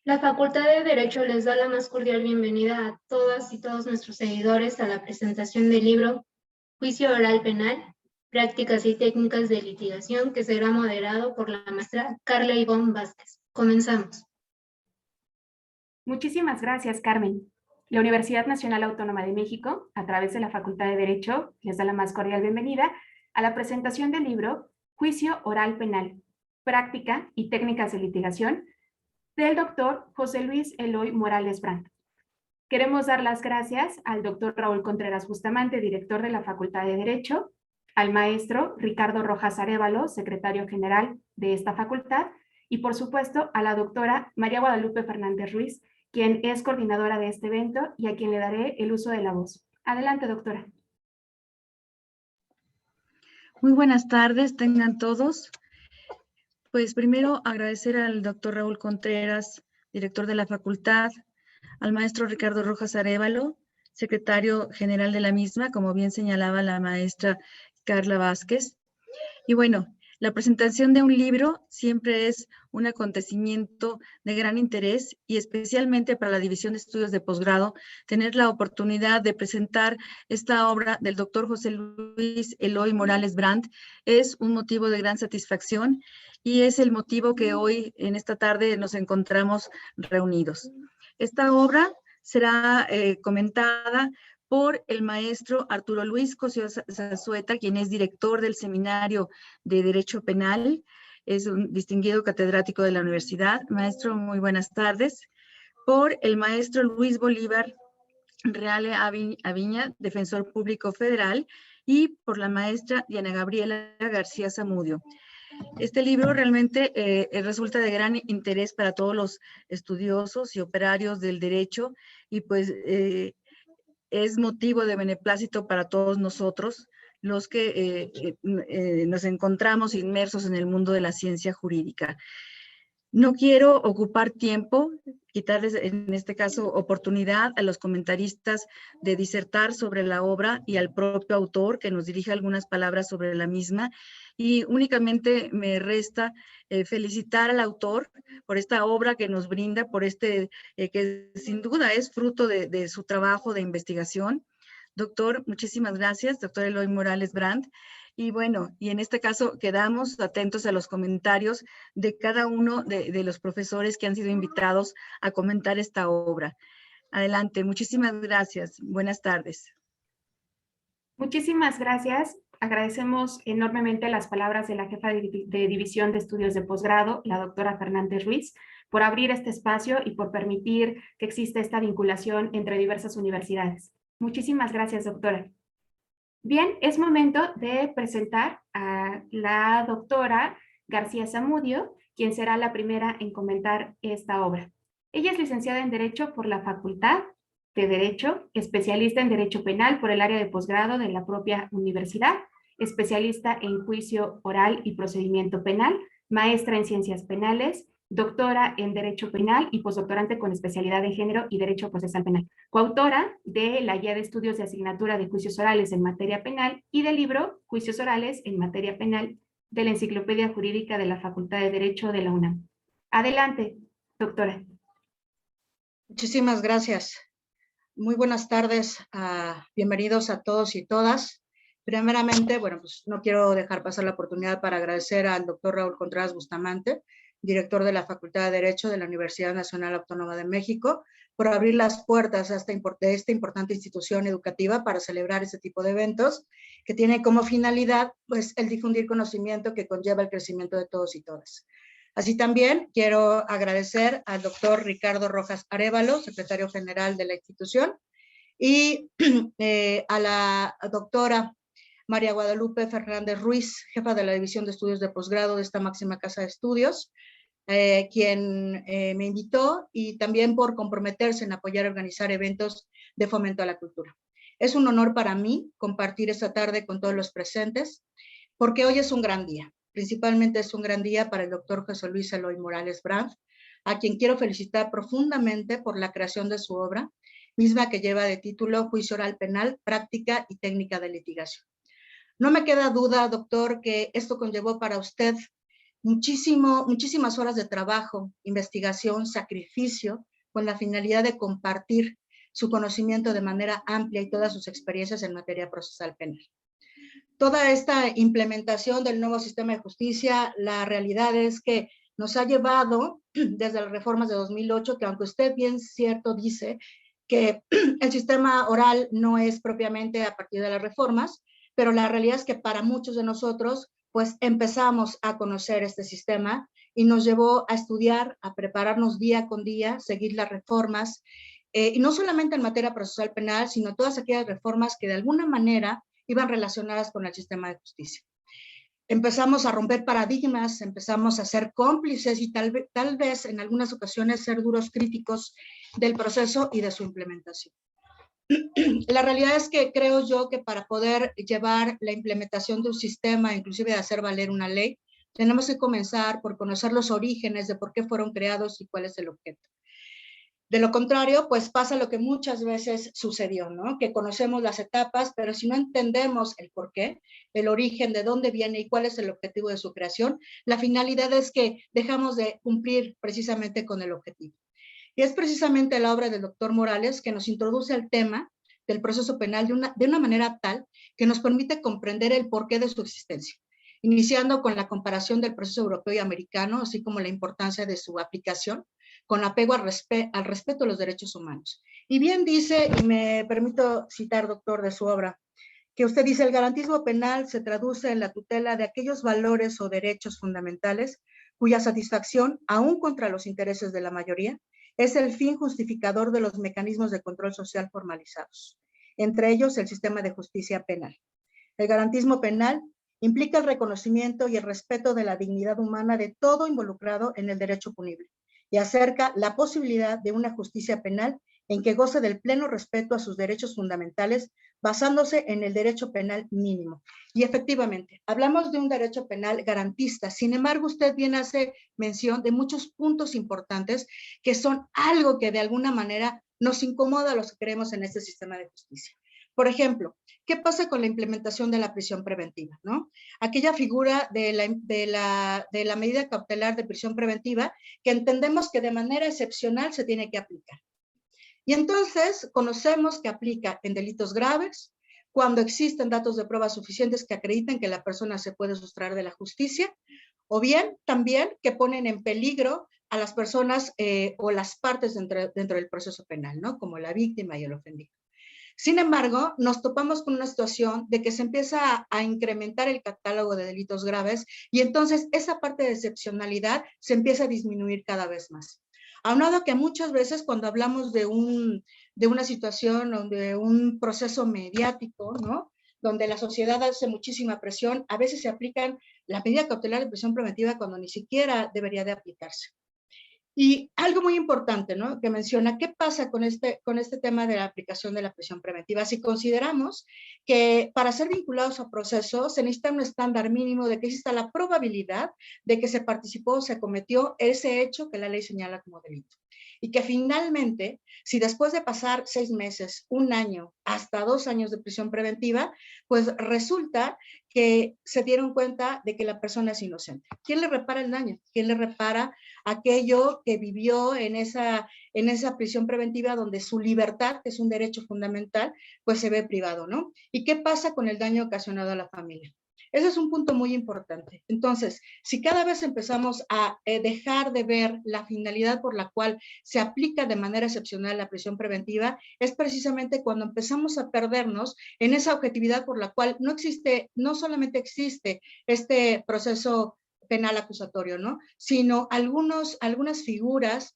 La Facultad de Derecho les da la más cordial bienvenida a todas y todos nuestros seguidores a la presentación del libro Juicio Oral Penal, Prácticas y Técnicas de Litigación, que será moderado por la maestra Carla Ivonne Vázquez. Comenzamos. Muchísimas gracias, Carmen. La Universidad Nacional Autónoma de México, a través de la Facultad de Derecho, les da la más cordial bienvenida a la presentación del libro Juicio Oral Penal, Práctica y Técnicas de Litigación, del doctor José Luis Eloy Morales Brandt. Queremos dar las gracias al doctor Raúl Contreras Bustamante, director de la Facultad de Derecho, al maestro Ricardo Rojas Arévalo, secretario general de esta facultad, y por supuesto a la doctora María Guadalupe Fernández Ruiz, quien es coordinadora de este evento y a quien le daré el uso de la voz. Adelante, doctora. Muy buenas tardes, tengan todos. Pues primero agradecer al doctor Raúl Contreras, director de la facultad, al maestro Ricardo Rojas Arévalo, secretario general de la misma, como bien señalaba la maestra Carla Vázquez. Y bueno, la presentación de un libro siempre es un acontecimiento de gran interés y especialmente para la División de Estudios de Posgrado, tener la oportunidad de presentar esta obra del doctor José Luis Eloy Morales Brandt es un motivo de gran satisfacción y es el motivo que hoy en esta tarde nos encontramos reunidos. Esta obra será comentada por el maestro Arturo Luis Cosío Zazueta, quien es director del Seminario de Derecho Penal, es un distinguido catedrático de la universidad. Maestro, muy buenas tardes. Por el maestro Luis Bolívar Reale Aviña, defensor público federal, y por la maestra Diana Gabriela García Zamudio. Este libro realmente resulta de gran interés para todos los estudiosos y operarios del derecho y pues es motivo de beneplácito para todos nosotros, los que nos encontramos inmersos en el mundo de la ciencia jurídica. No quiero ocupar tiempo, quitarles en este caso oportunidad a los comentaristas de disertar sobre la obra y al propio autor que nos dirija algunas palabras sobre la misma, y únicamente me resta felicitar al autor por esta obra que nos brinda, por que sin duda es fruto de su trabajo de investigación. Doctor, muchísimas gracias, doctor Eloy Morales Brandt. Y bueno, y en este caso quedamos atentos a los comentarios de cada uno de los profesores que han sido invitados a comentar esta obra. Adelante, muchísimas gracias. Buenas tardes. Muchísimas gracias. Agradecemos enormemente las palabras de la jefa de División de Estudios de Posgrado, la doctora Fernández Ruiz, por abrir este espacio y por permitir que exista esta vinculación entre diversas universidades. Muchísimas gracias, doctora. Bien, es momento de presentar a la doctora García Zamudio, quien será la primera en comentar esta obra. Ella es licenciada en Derecho por la Facultad de Derecho, especialista en Derecho Penal por el área de posgrado de la propia universidad, especialista en Juicio Oral y Procedimiento Penal, maestra en Ciencias Penales, doctora en Derecho Penal y postdoctorante con especialidad en Género y Derecho Procesal Penal. Coautora de la Guía de Estudios de Asignatura de Juicios Orales en Materia Penal y del libro Juicios Orales en Materia Penal de la Enciclopedia Jurídica de la Facultad de Derecho de la UNAM. Adelante, doctora. Muchísimas gracias. Muy buenas tardes. Bienvenidos a todos y todas. Primeramente, bueno, pues no quiero dejar pasar la oportunidad para agradecer al doctor Raúl Contreras Bustamante, director de la Facultad de Derecho de la Universidad Nacional Autónoma de México, por abrir las puertas de esta importante institución educativa para celebrar este tipo de eventos que tiene como finalidad pues, el difundir conocimiento que conlleva el crecimiento de todos y todas. Así también quiero agradecer al doctor Ricardo Rojas Arévalo, secretario general de la institución, y a la doctora María Guadalupe Fernández Ruiz, jefa de la División de Estudios de Posgrado de esta máxima casa de estudios, quien me invitó y también por comprometerse en apoyar y organizar eventos de fomento a la cultura. Es un honor para mí compartir esta tarde con todos los presentes, porque hoy es un gran día. Principalmente es un gran día para el doctor José Luis Eloy Morales Brandt, a quien quiero felicitar profundamente por la creación de su obra, misma que lleva de título Juicio Oral Penal, Práctica y Técnica de Litigación. No me queda duda, doctor, que esto conllevó para usted muchísimas horas de trabajo, investigación, sacrificio, con la finalidad de compartir su conocimiento de manera amplia y todas sus experiencias en materia procesal penal. Toda esta implementación del nuevo sistema de justicia, la realidad es que nos ha llevado desde las reformas de 2008, que aunque usted bien cierto dice que el sistema oral no es propiamente a partir de las reformas, pero la realidad es que para muchos de nosotros, pues empezamos a conocer este sistema y nos llevó a estudiar, a prepararnos día con día, seguir las reformas, y no solamente en materia procesal penal, sino todas aquellas reformas que de alguna manera iban relacionadas con el sistema de justicia. Empezamos a romper paradigmas, empezamos a ser cómplices y tal vez en algunas ocasiones ser duros críticos del proceso y de su implementación. La realidad es que creo yo que para poder llevar la implementación de un sistema, inclusive de hacer valer una ley, tenemos que comenzar por conocer los orígenes de por qué fueron creados y cuál es el objeto. De lo contrario, pues pasa lo que muchas veces sucedió, ¿no? Que conocemos las etapas, pero si no entendemos el por qué, el origen, de dónde viene y cuál es el objetivo de su creación, la finalidad es que dejamos de cumplir precisamente con el objetivo. Y es precisamente la obra del doctor Morales que nos introduce al tema del proceso penal de una manera tal que nos permite comprender el porqué de su existencia, iniciando con la comparación del proceso europeo y americano, así como la importancia de su aplicación, con apego al respeto a los derechos humanos. Y bien dice, y me permito citar, doctor, de su obra, que usted dice, el garantismo penal se traduce en la tutela de aquellos valores o derechos fundamentales cuya satisfacción, aún contra los intereses de la mayoría, es el fin justificador de los mecanismos de control social formalizados, entre ellos el sistema de justicia penal. El garantismo penal implica el reconocimiento y el respeto de la dignidad humana de todo involucrado en el derecho punible y acerca la posibilidad de una justicia penal en que goce del pleno respeto a sus derechos fundamentales, basándose en el derecho penal mínimo. Y efectivamente, hablamos de un derecho penal garantista. Sin embargo, usted bien hace mención de muchos puntos importantes que son algo que de alguna manera nos incomoda a los que creemos en este sistema de justicia. Por ejemplo, ¿qué pasa con la implementación de la prisión preventiva, ¿no? Aquella figura de la medida cautelar de prisión preventiva que entendemos que de manera excepcional se tiene que aplicar. Y entonces conocemos que aplica en delitos graves, cuando existen datos de prueba suficientes que acrediten que la persona se puede sustraer de la justicia, o bien también que ponen en peligro a las personas o las partes dentro del proceso penal, ¿no? Como la víctima y el ofendido. Sin embargo, nos topamos con una situación de que se empieza a incrementar el catálogo de delitos graves y entonces esa parte de excepcionalidad se empieza a disminuir cada vez más. Aunado que muchas veces cuando hablamos de una situación o de un proceso mediático, ¿no? Donde la sociedad hace muchísima presión, a veces se aplican la medida cautelar de prisión preventiva cuando ni siquiera debería de aplicarse. Y algo muy importante, ¿no? Que menciona, ¿qué pasa con este tema de la aplicación de la prisión preventiva? Si consideramos que para ser vinculados a procesos se necesita un estándar mínimo de que exista la probabilidad de que se participó o se cometió ese hecho que la ley señala como delito. Y que finalmente, si después de pasar 6 meses, 1 año, hasta 2 años de prisión preventiva, pues resulta que se dieron cuenta de que la persona es inocente. ¿Quién le repara el daño? ¿Quién le repara aquello que vivió en esa prisión preventiva donde su libertad, que es un derecho fundamental, pues se ve privado, ¿no? ¿Y qué pasa con el daño ocasionado a la familia? Ese es un punto muy importante. Entonces, si cada vez empezamos a dejar de ver la finalidad por la cual se aplica de manera excepcional la prisión preventiva, es precisamente cuando empezamos a perdernos en esa objetividad por la cual no solamente existe este proceso penal acusatorio, ¿no? Sino algunas figuras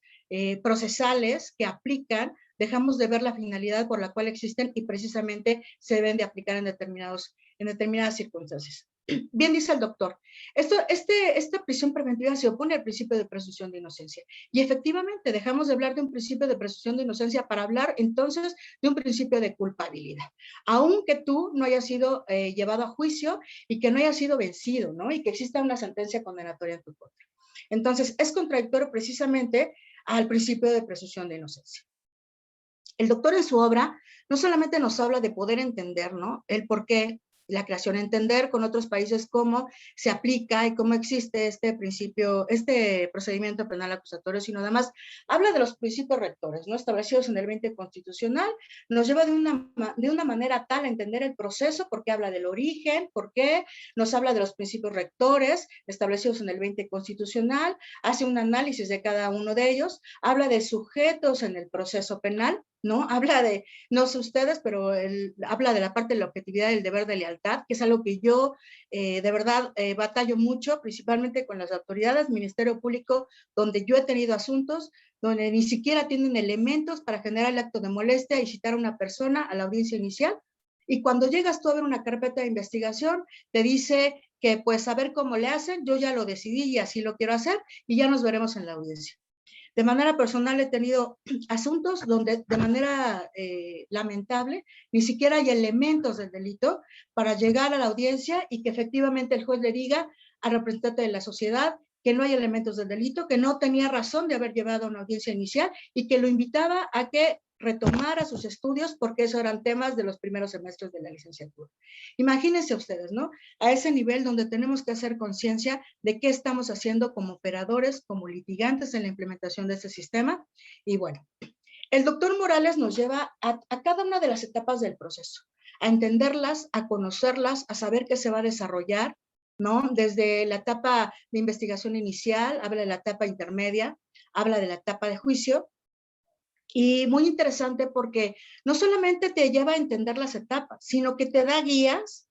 procesales que aplican, dejamos de ver la finalidad por la cual existen y precisamente se deben de aplicar en determinadas circunstancias. Bien dice el doctor, esta prisión preventiva se opone al principio de presunción de inocencia y efectivamente dejamos de hablar de un principio de presunción de inocencia para hablar entonces de un principio de culpabilidad, aunque tú no hayas sido llevado a juicio y que no hayas sido vencido, ¿no? Y que exista una sentencia condenatoria en tu contra. Entonces es contradictorio precisamente al principio de presunción de inocencia. El doctor en su obra no solamente nos habla de poder entender, ¿no? El por qué la creación, entender con otros países cómo se aplica y cómo existe este principio, este procedimiento penal acusatorio, sino además habla de los principios rectores, ¿no? Establecidos en el 20 constitucional, nos lleva de una manera tal a entender el proceso, porque habla del origen, por qué, nos habla de los principios rectores establecidos en el 20 constitucional, hace un análisis de cada uno de ellos, habla de sujetos en el proceso penal, ¿no? Habla de, no sé ustedes, pero habla de la parte de la objetividad y el deber de lealtad, que es algo que yo de verdad batallo mucho, principalmente con las autoridades, Ministerio Público, donde yo he tenido asuntos donde ni siquiera tienen elementos para generar el acto de molestia y citar a una persona a la audiencia inicial. Y cuando llegas tú a ver una carpeta de investigación, te dice que pues a ver cómo le hacen, yo ya lo decidí y así lo quiero hacer y ya nos veremos en la audiencia. De manera personal he tenido asuntos donde de manera lamentable ni siquiera hay elementos del delito para llegar a la audiencia y que efectivamente el juez le diga al representante de la sociedad que no hay elementos del delito, que no tenía razón de haber llevado a una audiencia inicial y que lo invitaba a que retomara sus estudios porque esos eran temas de los primeros semestres de la licenciatura. Imagínense ustedes, ¿no? A ese nivel donde tenemos que hacer conciencia de qué estamos haciendo como operadores, como litigantes en la implementación de este sistema. Y bueno, el doctor Morales nos lleva a cada una de las etapas del proceso, a entenderlas, a conocerlas, a saber qué se va a desarrollar, ¿no? Desde la etapa de investigación inicial, habla de la etapa intermedia, habla de la etapa de juicio, y muy interesante porque no solamente te lleva a entender las etapas, sino que te da guías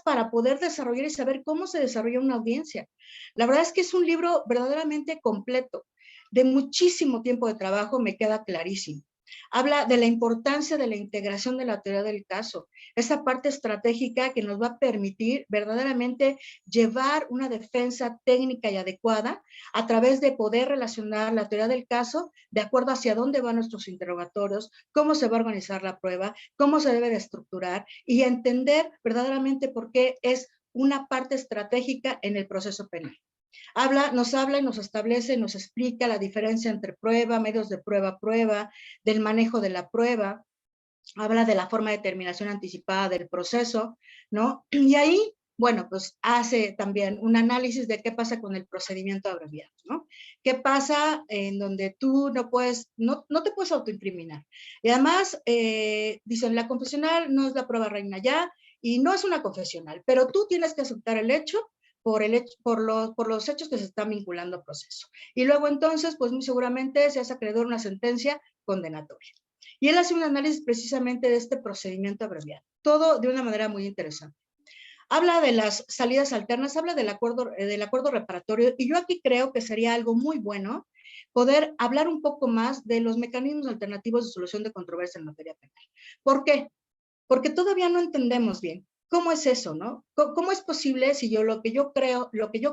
para poder desarrollar y saber cómo se desarrolla una audiencia. La verdad es que es un libro verdaderamente completo, de muchísimo tiempo de trabajo, me queda clarísimo. Habla de la importancia de la integración de la teoría del caso, esa parte estratégica que nos va a permitir verdaderamente llevar una defensa técnica y adecuada a través de poder relacionar la teoría del caso de acuerdo hacia dónde van nuestros interrogatorios, cómo se va a organizar la prueba, cómo se debe de estructurar y entender verdaderamente por qué es una parte estratégica en el proceso penal. Nos habla y nos establece, nos explica la diferencia entre prueba, medios de prueba, del manejo de la prueba, habla de la forma de terminación anticipada del proceso, ¿no? Y ahí, bueno, pues hace también un análisis de qué pasa con el procedimiento abreviado, ¿no? ¿Qué pasa en donde tú no te puedes autoincriminar? Y además, dicen, la confesional no es la prueba reina ya, y no es una confesional, pero tú tienes que aceptar el hecho por los hechos que se están vinculando al proceso. Y luego entonces, pues muy seguramente se hace acreedor una sentencia condenatoria. Y él hace un análisis precisamente de este procedimiento abreviado, todo de una manera muy interesante. Habla de las salidas alternas, habla del acuerdo reparatorio, y yo aquí creo que sería algo muy bueno poder hablar un poco más de los mecanismos alternativos de solución de controversia en materia penal. ¿Por qué? Porque todavía no entendemos bien. ¿Cómo es eso, no? ¿Cómo es posible si lo que yo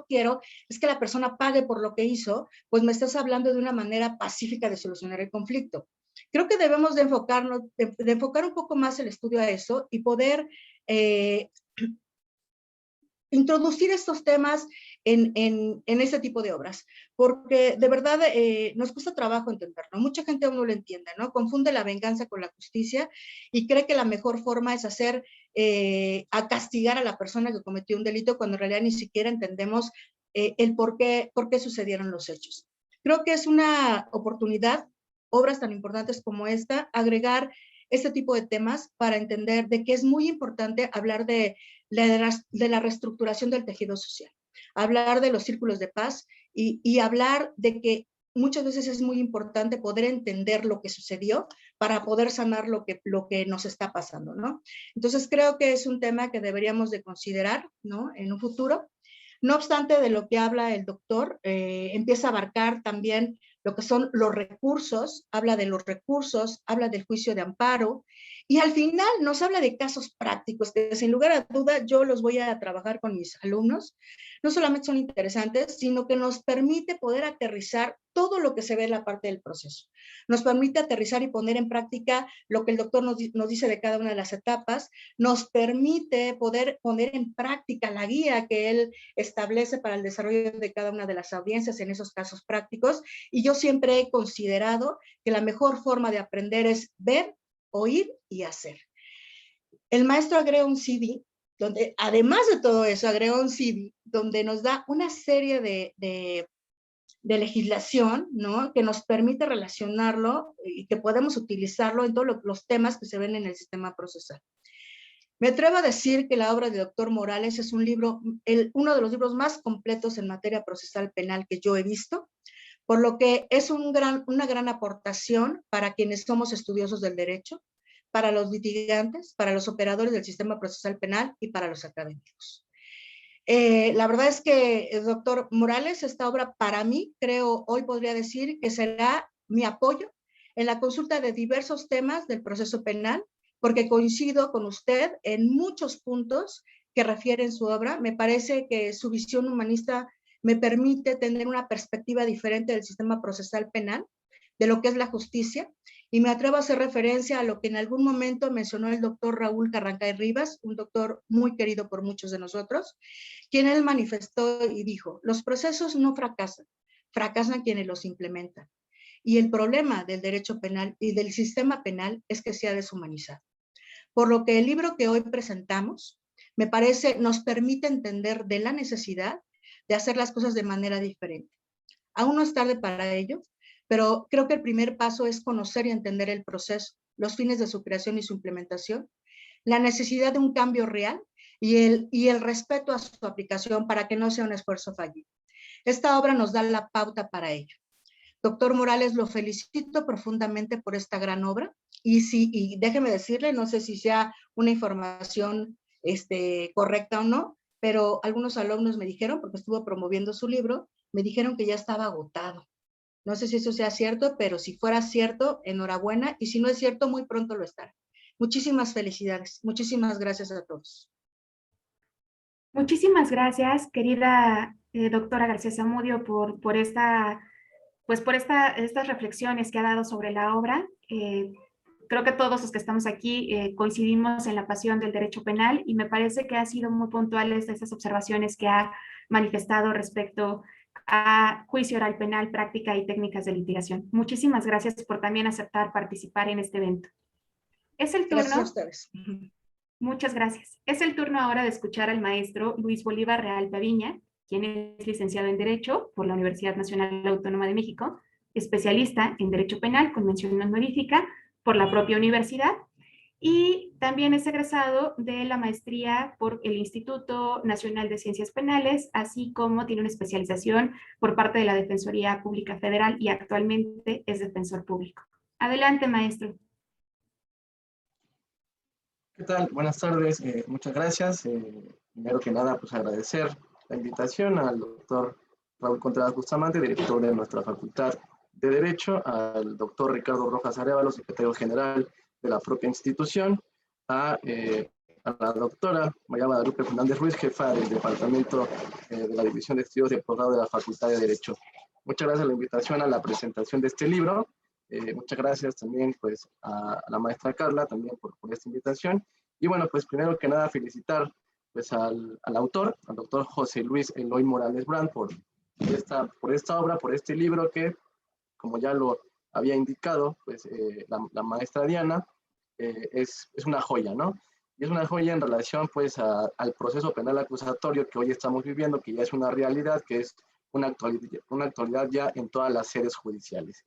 quiero es que la persona pague por lo que hizo? Pues me estás hablando de una manera pacífica de solucionar el conflicto. Creo que debemos de enfocar un poco más el estudio a eso y poder introducir estos temas en este tipo de obras, porque de verdad nos cuesta trabajo entenderlo. Mucha gente aún no lo entiende, ¿no? Confunde la venganza con la justicia y cree que la mejor forma es a castigar a la persona que cometió un delito, cuando en realidad ni siquiera entendemos el por qué sucedieron los hechos. Creo que es una oportunidad, obras tan importantes como esta, agregar este tipo de temas para entender de que es muy importante hablar de la reestructuración del tejido social, hablar de los círculos de paz y hablar de que muchas veces es muy importante poder entender lo que sucedió para poder sanar lo que nos está pasando, ¿no? Entonces creo que es un tema que deberíamos de considerar, ¿no? En un futuro. No obstante, de lo que habla el doctor, empieza a abarcar también lo que son los recursos, habla de los recursos, habla del juicio de amparo, y al final nos habla de casos prácticos que sin lugar a duda yo los voy a trabajar con mis alumnos. No solamente son interesantes, sino que nos permite poder aterrizar todo lo que se ve en la parte del proceso. Nos permite aterrizar y poner en práctica lo que el doctor nos dice de cada una de las etapas, nos permite poder poner en práctica la guía que él establece para el desarrollo de cada una de las audiencias en esos casos prácticos, y yo siempre he considerado que la mejor forma de aprender es ver, oír y hacer. El maestro agrega un CD donde además de todo eso agrega un CD, donde nos da una serie de legislación, ¿no? Que nos permite relacionarlo y que podemos utilizarlo en todos los temas que se ven en el sistema procesal. Me atrevo a decir que la obra de doctor Morales es un libro, uno de los libros más completos en materia procesal penal que yo he visto, por lo que es una gran aportación para quienes somos estudiosos del derecho, para los litigantes, para los operadores del sistema procesal penal y para los académicos. La verdad es que, doctor Morales, esta obra para mí, creo, hoy podría decir que será mi apoyo en la consulta de diversos temas del proceso penal, porque coincido con usted en muchos puntos que refieren su obra. Me parece que su visión humanista me permite tener una perspectiva diferente del sistema procesal penal, de lo que es la justicia, y me atrevo a hacer referencia a lo que en algún momento mencionó el doctor Raúl Carrancay Rivas, un doctor muy querido por muchos de nosotros, quien él manifestó y dijo: los procesos no fracasan, fracasan quienes los implementan. Y el problema del derecho penal y del sistema penal es que se ha deshumanizado. Por lo que el libro que hoy presentamos, me parece, nos permite entender de la necesidad de hacer las cosas de manera diferente. Aún no es tarde para ello, pero creo que el primer paso es conocer y entender el proceso, los fines de su creación y su implementación, la necesidad de un cambio real y el respeto a su aplicación para que no sea un esfuerzo fallido. Esta obra nos da la pauta para ello. Doctor Morales, lo felicito profundamente por esta gran obra y déjeme decirle, no sé si sea una información correcta o no, pero algunos alumnos me dijeron, porque estuvo promoviendo su libro, me dijeron que ya estaba agotado. No sé si eso sea cierto, pero si fuera cierto, enhorabuena, y si no es cierto, muy pronto lo estará. Muchísimas felicidades. Muchísimas gracias a todos. Muchísimas gracias, querida doctora García Zamudio, por estas reflexiones que ha dado sobre la obra. Creo que todos los que estamos aquí coincidimos en la pasión del derecho penal y me parece que ha sido muy puntuales de esas observaciones que ha manifestado respecto a juicio oral penal, práctica y técnicas de litigación. Muchísimas gracias por también aceptar participar en este evento. Es el turno. Gracias a ustedes. Muchas gracias. Es el turno ahora de escuchar al maestro Luis Bolívar Real Paviña, quien es licenciado en Derecho por la Universidad Nacional Autónoma de México, especialista en Derecho Penal con mención honorífica por la propia universidad, y también es egresado de la maestría por el Instituto Nacional de Ciencias Penales, así como tiene una especialización por parte de la Defensoría Pública Federal y actualmente es defensor público. Adelante, maestro. ¿Qué tal? Buenas tardes, muchas gracias. Primero que nada, pues agradecer la invitación al doctor Raúl Contreras Bustamante, director de nuestra Facultad de Derecho, al doctor Ricardo Rojas Arévalo, secretario general de la propia institución, a la doctora María Guadalupe Fernández Ruiz, jefa del Departamento de la División de Estudios de Posgrado de la Facultad de Derecho. Muchas gracias por la invitación a la presentación de este libro. Muchas gracias también pues, a la maestra Carla también por esta invitación. Y bueno, pues primero que nada felicitar pues, al autor, al doctor José Luis Eloy Morales Brand por esta obra, por este libro que, como ya lo había indicado, pues la maestra Diana, es una joya, ¿no? Y es una joya en relación pues al proceso penal acusatorio que hoy estamos viviendo, que ya es una realidad, que es una actualidad ya en todas las sedes judiciales.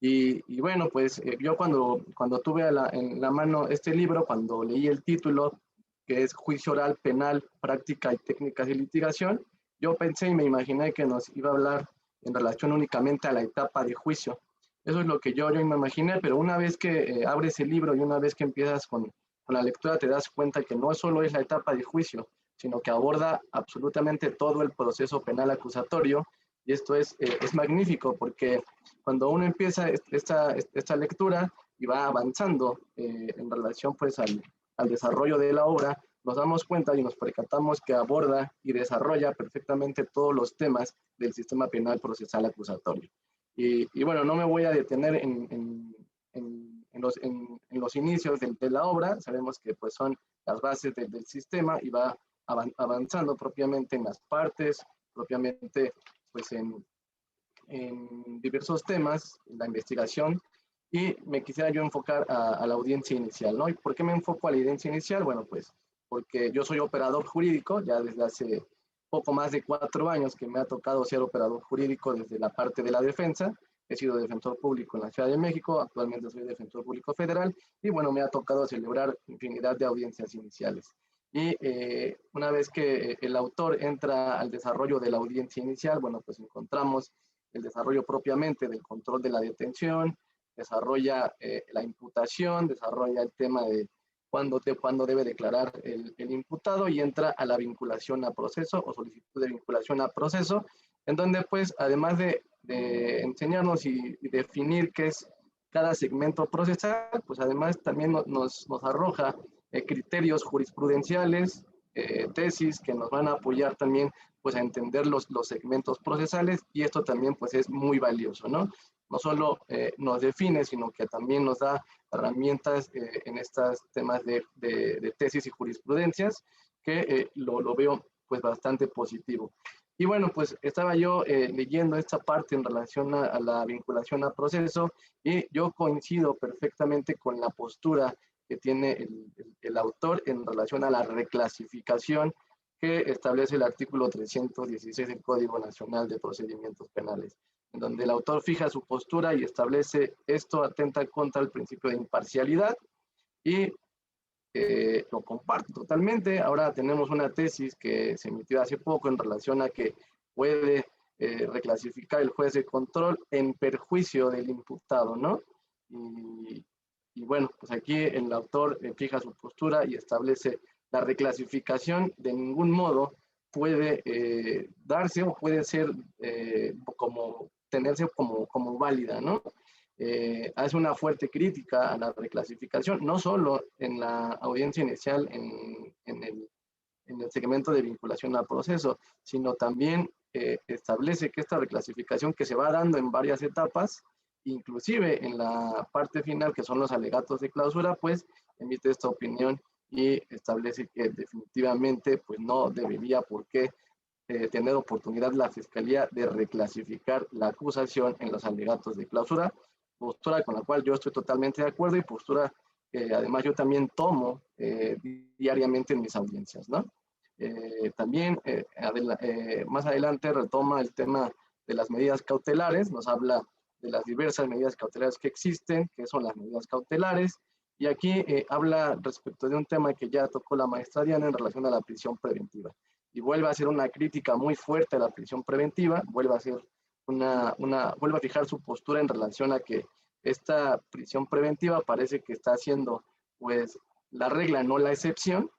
Y bueno, pues yo cuando tuve en la mano este libro, cuando leí el título, que es Juicio Oral Penal, Práctica y Técnicas de Litigación, yo pensé y me imaginé que nos iba a hablar en relación únicamente a la etapa de juicio. Eso es lo que yo me imaginé, pero una vez que abres el libro y una vez que empiezas con la lectura, te das cuenta que no solo es la etapa de juicio, sino que aborda absolutamente todo el proceso penal acusatorio. Y esto es magnífico porque cuando uno empieza esta lectura y va avanzando en relación pues al desarrollo de la obra, nos damos cuenta y nos percatamos que aborda y desarrolla perfectamente todos los temas del sistema penal procesal acusatorio. Y bueno, no me voy a detener en los inicios de la obra. Sabemos que pues son las bases del sistema y va avanzando propiamente en las partes, propiamente pues en diversos temas, la investigación, y me quisiera yo enfocar a la audiencia inicial, ¿no? ¿Y por qué me enfoco a la audiencia inicial? Bueno, pues porque yo soy operador jurídico, ya desde hace poco más de 4 años que me ha tocado ser operador jurídico desde la parte de la defensa. He sido defensor público en la Ciudad de México, actualmente soy defensor público federal, y bueno, me ha tocado celebrar infinidad de audiencias iniciales. Y una vez que el autor entra al desarrollo de la audiencia inicial, bueno, pues encontramos el desarrollo propiamente del control de la detención, desarrolla la imputación, desarrolla el tema de cuándo debe declarar el imputado, y entra a la vinculación a proceso o solicitud de vinculación a proceso, en donde pues además de enseñarnos y definir qué es cada segmento procesal, pues además también nos arroja criterios jurisprudenciales, tesis que nos van a apoyar también pues a entender los segmentos procesales, y esto también pues es muy valioso, ¿no? No solo nos define, sino que también nos da herramientas en estos temas de tesis y jurisprudencias, que lo veo pues bastante positivo. Y bueno, pues estaba yo leyendo esta parte en relación a la vinculación a proceso, y yo coincido perfectamente con la postura que tiene el autor en relación a la reclasificación que establece el artículo 316 del Código Nacional de Procedimientos Penales, en donde el autor fija su postura y establece esto atenta contra el principio de imparcialidad, y lo comparto totalmente. Ahora tenemos una tesis que se emitió hace poco en relación a que puede reclasificar el juez de control en perjuicio del imputado, ¿no? Y bueno, pues aquí el autor fija su postura y establece la reclasificación de ningún modo puede darse o puede ser tenerse como válida, ¿no? Hace una fuerte crítica a la reclasificación, no solo en la audiencia inicial en el segmento de vinculación al proceso, sino también establece que esta reclasificación, que se va dando en varias etapas, inclusive en la parte final, que son los alegatos de clausura, pues emite esta opinión y establece que definitivamente pues no debería por qué tener oportunidad la Fiscalía de reclasificar la acusación en los alegatos de clausura, postura con la cual yo estoy totalmente de acuerdo, y postura que además yo también tomo diariamente en mis audiencias, ¿no? También más adelante retoma el tema de las medidas cautelares, nos habla de las diversas medidas cautelares que existen, que son las medidas cautelares, y aquí habla respecto de un tema que ya tocó la maestra Diana en relación a la prisión preventiva, y vuelve a hacer una crítica muy fuerte a la prisión preventiva, vuelve a fijar su postura en relación a que esta prisión preventiva parece que está haciendo pues la regla, no la excepción,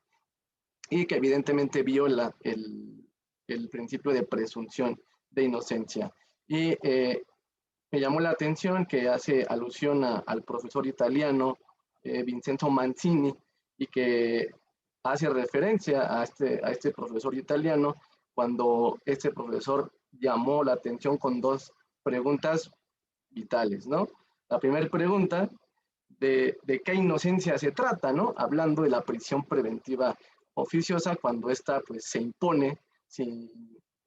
y que evidentemente viola el principio de presunción de inocencia. Y me llamó la atención que hace alusión al profesor italiano Vincenzo Mancini, y que hace referencia a este profesor italiano cuando este profesor llamó la atención con 2 preguntas vitales, ¿no? La primera pregunta, de qué inocencia se trata, ¿no? Hablando de la prisión preventiva oficiosa, cuando esta pues se impone sin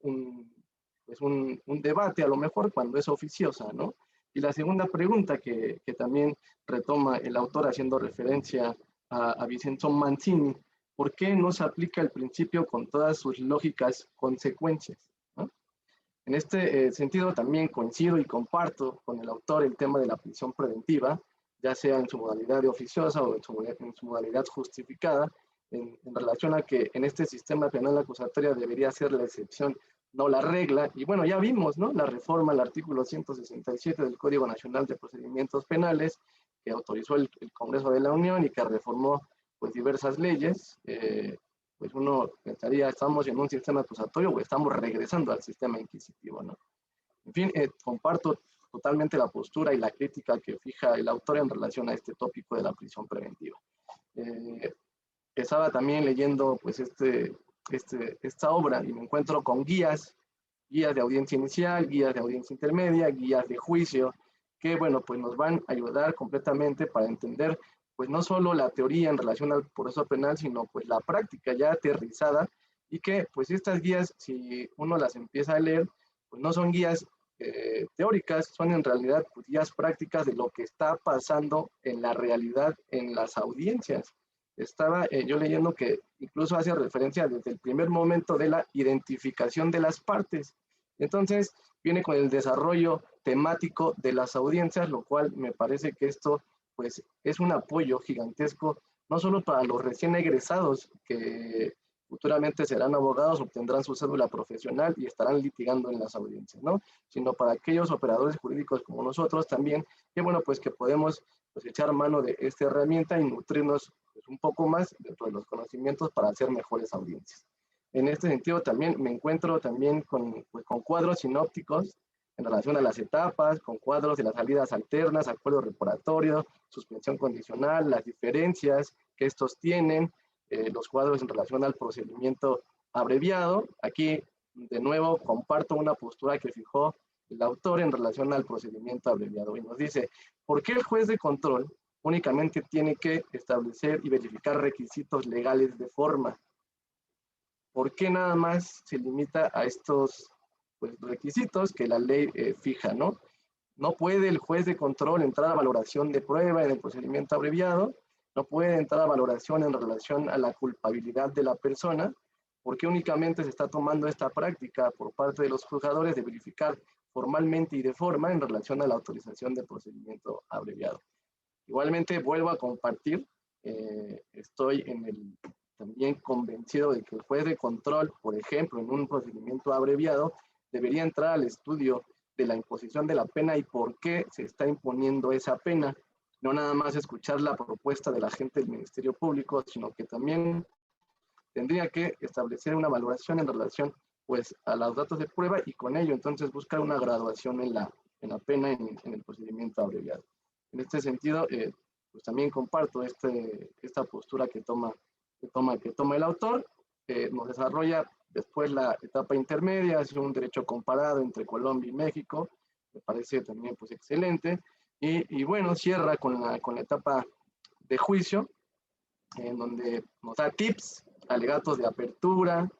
un debate, a lo mejor cuando es oficiosa, ¿no? Y la segunda pregunta que también retoma el autor haciendo referencia a Vincenzo Mancini, ¿por qué no se aplica el principio con todas sus lógicas consecuencias, ¿no? En este sentido también coincido y comparto con el autor el tema de la prisión preventiva, ya sea en su modalidad de oficiosa o en su modalidad justificada, en relación a que en este sistema penal acusatorio debería ser la excepción, no la regla. Y bueno, ya vimos, ¿no?, la reforma al artículo 167 del Código Nacional de Procedimientos Penales, que autorizó el Congreso de la Unión y que reformó pues diversas leyes. Pues uno pensaría, ¿estamos en un sistema acusatorio o estamos regresando al sistema inquisitivo, ¿no? En fin, comparto totalmente la postura y la crítica que fija el autor en relación a este tópico de la prisión preventiva. Estaba también leyendo pues esta obra y me encuentro con guías de audiencia inicial, guías de audiencia intermedia, guías de juicio, que bueno, pues nos van a ayudar completamente para entender pues no solo la teoría en relación al proceso penal, sino pues la práctica ya aterrizada, y que pues estas guías, si uno las empieza a leer, pues no son guías teóricas, son en realidad pues, guías prácticas de lo que está pasando en la realidad en las audiencias. Estaba yo leyendo que incluso hace referencia desde el primer momento de la identificación de las partes. Entonces, viene con el desarrollo temático de las audiencias, lo cual me parece que esto pues, es un apoyo gigantesco, no solo para los recién egresados que futuramente serán abogados, obtendrán su cédula profesional y estarán litigando en las audiencias, ¿no? Sino para aquellos operadores jurídicos como nosotros también, que bueno, pues que podemos pues, echar mano de esta herramienta y nutrirnos pues, un poco más dentro de los conocimientos para hacer mejores audiencias. En este sentido también me encuentro también pues, con cuadros sinópticos en relación a las etapas, con cuadros de las salidas alternas, acuerdo reparatorio, suspensión condicional, las diferencias que estos tienen, los cuadros en relación al procedimiento abreviado. Aquí, de nuevo, comparto una postura que fijó el autor en relación al procedimiento abreviado y nos dice, ¿por qué el juez de control únicamente tiene que establecer y verificar requisitos legales de forma? ¿Por qué nada más se limita a estos pues, requisitos que la ley fija, ¿no? No puede el juez de control entrar a valoración de prueba en el procedimiento abreviado, no puede entrar a valoración en relación a la culpabilidad de la persona, porque únicamente se está tomando esta práctica por parte de los juzgadores de verificar formalmente y de forma en relación a la autorización de procedimiento abreviado. Igualmente vuelvo a compartir, estoy también convencido de que el juez de control, por ejemplo, en un procedimiento abreviado, debería entrar al estudio de la imposición de la pena y por qué se está imponiendo esa pena. No nada más escuchar la propuesta del agente del Ministerio Público, sino que también tendría que establecer una valoración en relación pues, a los datos de prueba y con ello entonces buscar una graduación en la pena en el procedimiento abreviado. En este sentido, pues también comparto esta postura que toma el autor. Nos desarrolla después la etapa intermedia, es un derecho comparado entre Colombia y México, me parece también pues excelente, y bueno, cierra con la etapa de juicio, en donde nos da tips, alegatos de apertura,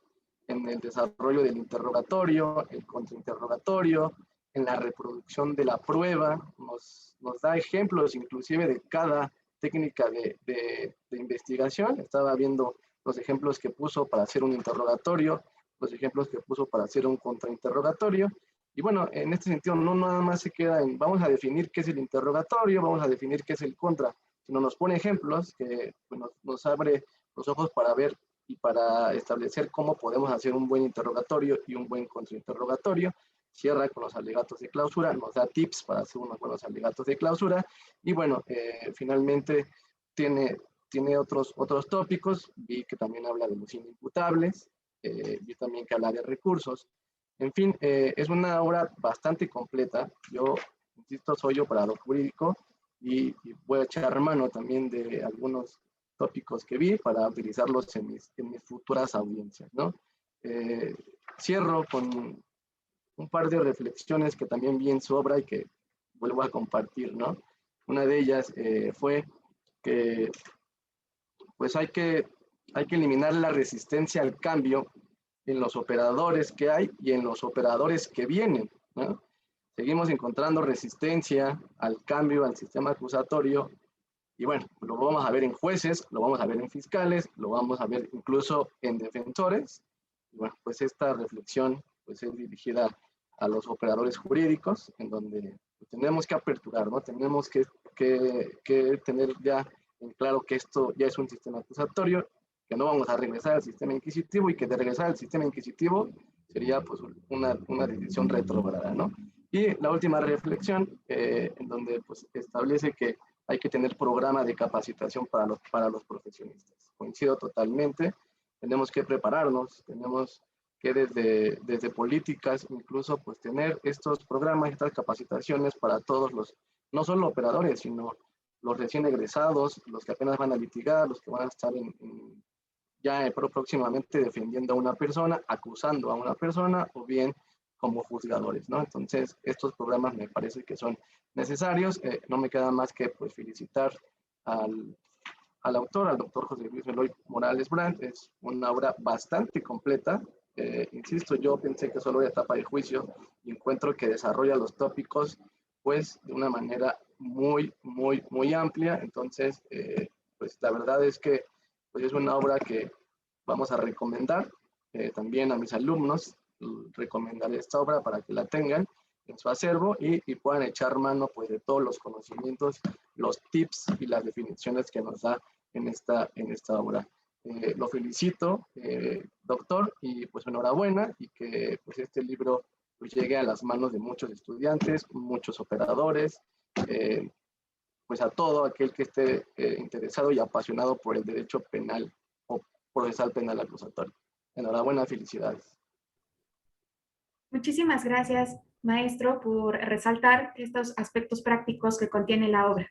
en el desarrollo del interrogatorio, el contrainterrogatorio, en la reproducción de la prueba, nos da ejemplos inclusive de cada técnica de investigación. Estaba viendo los ejemplos que puso para hacer un interrogatorio, los ejemplos que puso para hacer un contrainterrogatorio. Y bueno, en este sentido no nada más se queda en vamos a definir qué es el interrogatorio, vamos a definir qué es el contra, sino nos pone ejemplos que bueno, nos abre los ojos para ver y para establecer cómo podemos hacer un buen interrogatorio y un buen contrainterrogatorio. Cierra con los alegatos de clausura, nos da tips para hacer unos buenos alegatos de clausura y bueno, finalmente tiene otros tópicos, vi que también habla de los inimputables, vi también que habla de recursos. En fin, es una obra bastante completa. Yo, insisto, soy operador jurídico y voy a echar mano también de algunos tópicos que vi para utilizarlos en mis futuras audiencias, ¿no? Cierro con un par de reflexiones que también vi en su obra y que vuelvo a compartir, ¿no? Una de ellas fue que pues hay que eliminar la resistencia al cambio en los operadores que hay y en los operadores que vienen, ¿no? Seguimos encontrando resistencia al cambio, al sistema acusatorio, y bueno, lo vamos a ver en jueces, lo vamos a ver en fiscales, lo vamos a ver incluso en defensores. Y bueno, pues esta reflexión pues, es dirigida a los operadores jurídicos, en donde pues, tenemos que aperturar, ¿no? Tenemos que tener ya en claro que esto ya es un sistema acusatorio, que no vamos a regresar al sistema inquisitivo y que de regresar al sistema inquisitivo sería pues una decisión retrógrada, ¿no? Y la última reflexión, en donde pues establece que hay que tener programa de capacitación para los profesionistas. Coincido totalmente, tenemos que prepararnos, tenemos que desde políticas incluso pues tener estos programas, estas capacitaciones para todos los, no solo operadores, sino los recién egresados, los que apenas van a litigar, los que van a estar ya próximamente defendiendo a una persona, acusando a una persona o bien como juzgadores, ¿no? Entonces, estos programas me parece que son necesarios. No me queda más que pues, felicitar al autor, al doctor José Luis Eloy Morales Brandt. Es una obra bastante completa. Insisto, yo pensé que solo era etapa de juicio y encuentro que desarrolla los tópicos pues de una manera muy amplia. Entonces, pues la verdad es que pues, es una obra que vamos a recomendar también a mis alumnos, recomendar esta obra para que la tengan en su acervo y puedan echar mano pues, de todos los conocimientos, los tips y las definiciones que nos da en esta obra. Lo felicito, doctor, y pues enhorabuena, y que pues, este libro pues, llegue a las manos de muchos estudiantes, muchos operadores, pues a todo aquel que esté interesado y apasionado por el derecho penal o procesal penal acusatorio. Enhorabuena, felicidades. Muchísimas gracias, maestro, por resaltar estos aspectos prácticos que contiene la obra.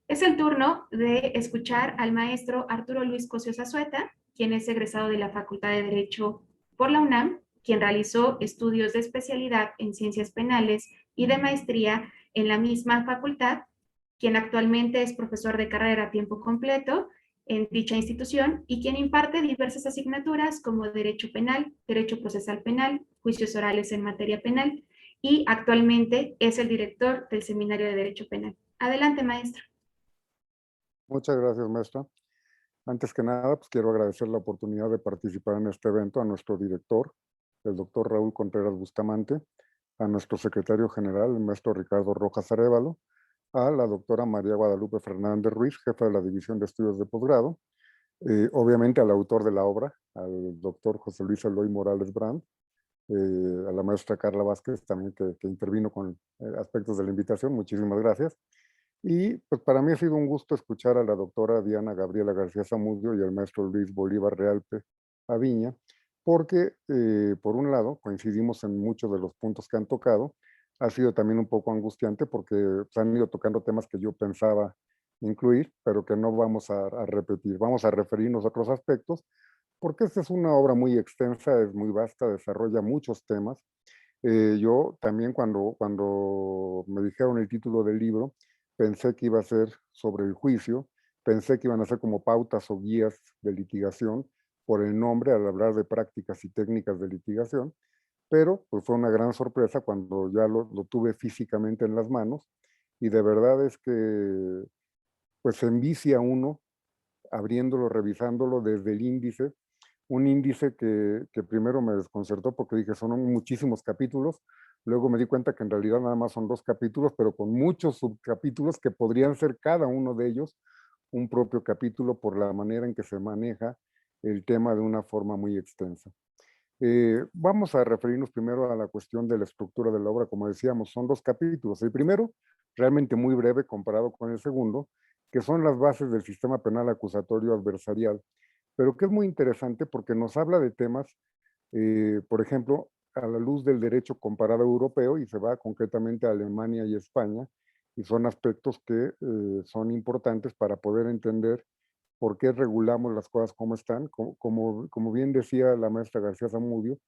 Es el turno de escuchar al maestro Arturo Luis Cosio Zazueta, quien es egresado de la Facultad de Derecho por la UNAM, quien realizó estudios de especialidad en ciencias penales y de maestría en la misma facultad, quien actualmente es profesor de carrera a tiempo completo en dicha institución y quien imparte diversas asignaturas como Derecho Penal, Derecho Procesal Penal, Juicios Orales en Materia Penal y actualmente es el director del Seminario de Derecho Penal. Adelante, maestro. Muchas gracias, maestra. Antes que nada, pues quiero agradecer la oportunidad de participar en este evento a nuestro director, el doctor Raúl Contreras Bustamante, a nuestro secretario general, el maestro Ricardo Rojas Arévalo, a la doctora María Guadalupe Fernández Ruiz, jefa de la División de Estudios de Posgrado, obviamente al autor de la obra, al doctor José Luis Eloy Morales Brand, a la maestra Carla Vázquez también que intervino con aspectos de la invitación, muchísimas gracias. Y pues para mí ha sido un gusto escuchar a la doctora Diana Gabriela García Zamudio y al maestro Luis Bolívar Realpe Aviña, porque por un lado coincidimos en muchos de los puntos que han tocado. Ha sido también un poco angustiante porque se han ido tocando temas que yo pensaba incluir, pero que no vamos a repetir. Vamos a referirnos a otros aspectos, porque esta es una obra muy extensa, es muy vasta, desarrolla muchos temas. Yo también cuando me dijeron el título del libro, pensé que iba a ser sobre el juicio, pensé que iban a ser como pautas o guías de litigación por el nombre al hablar de prácticas y técnicas de litigación, pero pues fue una gran sorpresa cuando ya lo tuve físicamente en las manos y de verdad es que pues se envicia uno abriéndolo, revisándolo desde el índice, un índice que primero me desconcertó porque dije son muchísimos capítulos, luego me di cuenta que en realidad nada más son 2 capítulos, pero con muchos subcapítulos que podrían ser cada uno de ellos un propio capítulo por la manera en que se maneja el tema de una forma muy extensa. Vamos a referirnos primero a la cuestión de la estructura de la obra, como decíamos, son 2 capítulos. El primero, realmente muy breve comparado con el segundo, que son las bases del sistema penal acusatorio adversarial, pero que es muy interesante porque nos habla de temas, por ejemplo, a la luz del derecho comparado europeo y se va concretamente a Alemania y España, y son aspectos que son importantes para poder entender por qué regulamos las cosas como están. Como bien decía la maestra García Zamudio,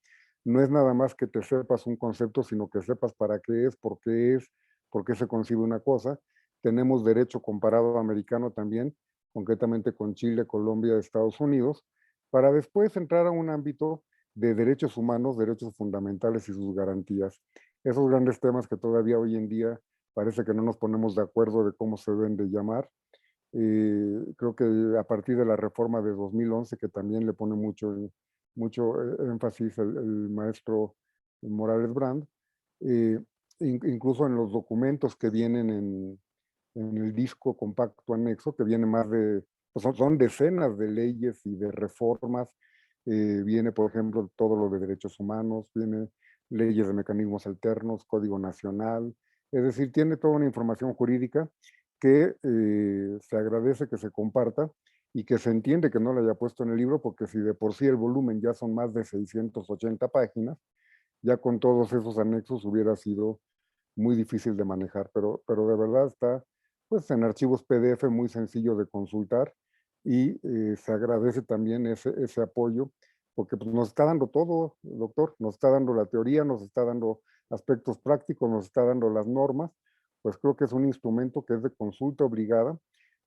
no es nada más que te sepas un concepto, sino que sepas para qué es, por qué se concibe una cosa. Tenemos derecho comparado americano también, concretamente con Chile, Colombia, Estados Unidos, para después entrar a un ámbito de derechos humanos, derechos fundamentales y sus garantías. Esos grandes temas que todavía hoy en día parece que no nos ponemos de acuerdo de cómo se deben de llamar. Creo que a partir de la reforma de 2011, que también le pone mucho énfasis el maestro Morales Brand, incluso en los documentos que vienen en el disco compacto anexo, que viene más de, pues son decenas de leyes y de reformas, viene por ejemplo todo lo de derechos humanos, viene leyes de mecanismos alternos, Código Nacional, es decir, tiene toda una información jurídica que se agradece que se comparta y que se entiende que no la haya puesto en el libro, porque si de por sí el volumen ya son más de 680 páginas, ya con todos esos anexos hubiera sido muy difícil de manejar, pero de verdad está pues en archivos PDF muy sencillo de consultar y se agradece también ese apoyo, porque pues, nos está dando todo, doctor, nos está dando la teoría, nos está dando aspectos prácticos, nos está dando las normas, pues creo que es un instrumento que es de consulta obligada,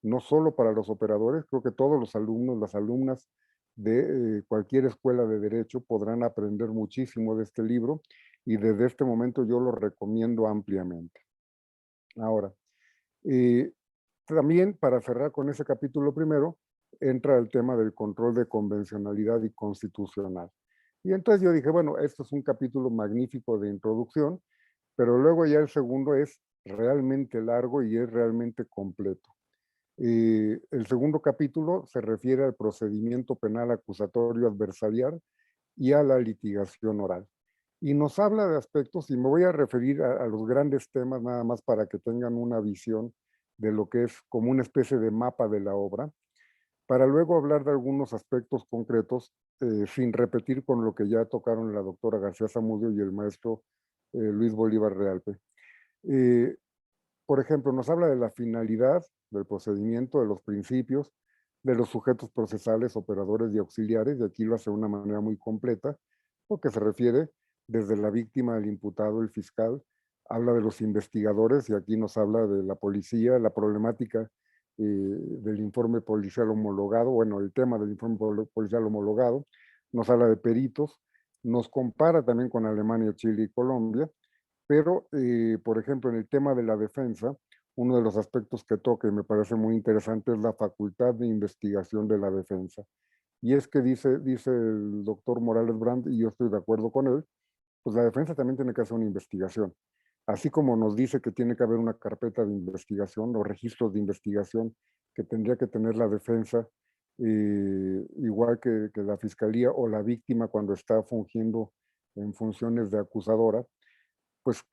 no solo para los operadores, creo que todos los alumnos, las alumnas de cualquier escuela de derecho podrán aprender muchísimo de este libro y desde este momento yo lo recomiendo ampliamente. Ahora, también para cerrar con ese capítulo primero, entra el tema del control de convencionalidad y constitucional. Y entonces yo dije, bueno, esto es un capítulo magnífico de introducción, pero luego ya el segundo es realmente largo y es realmente completo. El segundo capítulo se refiere al procedimiento penal acusatorio adversarial y a la litigación oral. Y nos habla de aspectos, y me voy a referir a los grandes temas nada más para que tengan una visión de lo que es como una especie de mapa de la obra, para luego hablar de algunos aspectos concretos, sin repetir con lo que ya tocaron la doctora García Zamudio y el maestro Luis Bolívar Realpe. Por ejemplo, nos habla de la finalidad del procedimiento, de los principios, de los sujetos procesales, operadores y auxiliares, y aquí lo hace de una manera muy completa, porque se refiere desde la víctima, el imputado, el fiscal, habla de los investigadores, y aquí nos habla de la policía, la problemática del informe policial homologado, bueno, el tema del informe policial homologado, nos habla de peritos, nos compara también con Alemania, Chile y Colombia, pero, por ejemplo, en el tema de la defensa, uno de los aspectos que toca y me parece muy interesante es la facultad de investigación de la defensa. Y es que dice el doctor Morales Brand, y yo estoy de acuerdo con él, pues la defensa también tiene que hacer una investigación. Así como nos dice que tiene que haber una carpeta de investigación o registros de investigación que tendría que tener la defensa, igual que la fiscalía o la víctima cuando está fungiendo en funciones de acusadora, pues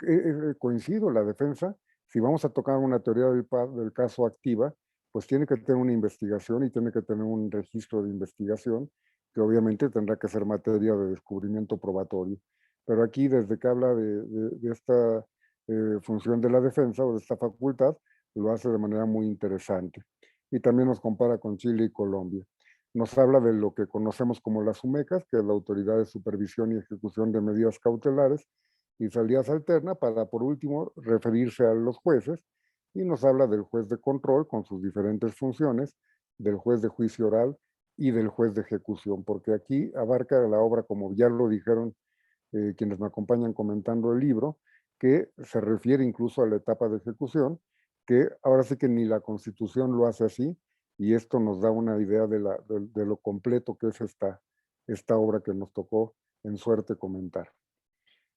coincido, la defensa, si vamos a tocar una teoría del caso activa, pues tiene que tener una investigación y tiene que tener un registro de investigación que obviamente tendrá que ser materia de descubrimiento probatorio. Pero aquí, desde que habla de esta función de la defensa o de esta facultad, lo hace de manera muy interesante. Y también nos compara con Chile y Colombia. Nos habla de lo que conocemos como las UMECAS, que es la Autoridad de Supervisión y Ejecución de Medidas Cautelares, y salidas alternas, para por último referirse a los jueces, y nos habla del juez de control con sus diferentes funciones, del juez de juicio oral y del juez de ejecución, porque aquí abarca la obra, como ya lo dijeron quienes me acompañan comentando el libro, que se refiere incluso a la etapa de ejecución, que ahora sí que ni la Constitución lo hace así, y esto nos da una idea de lo completo que es esta obra que nos tocó en suerte comentar.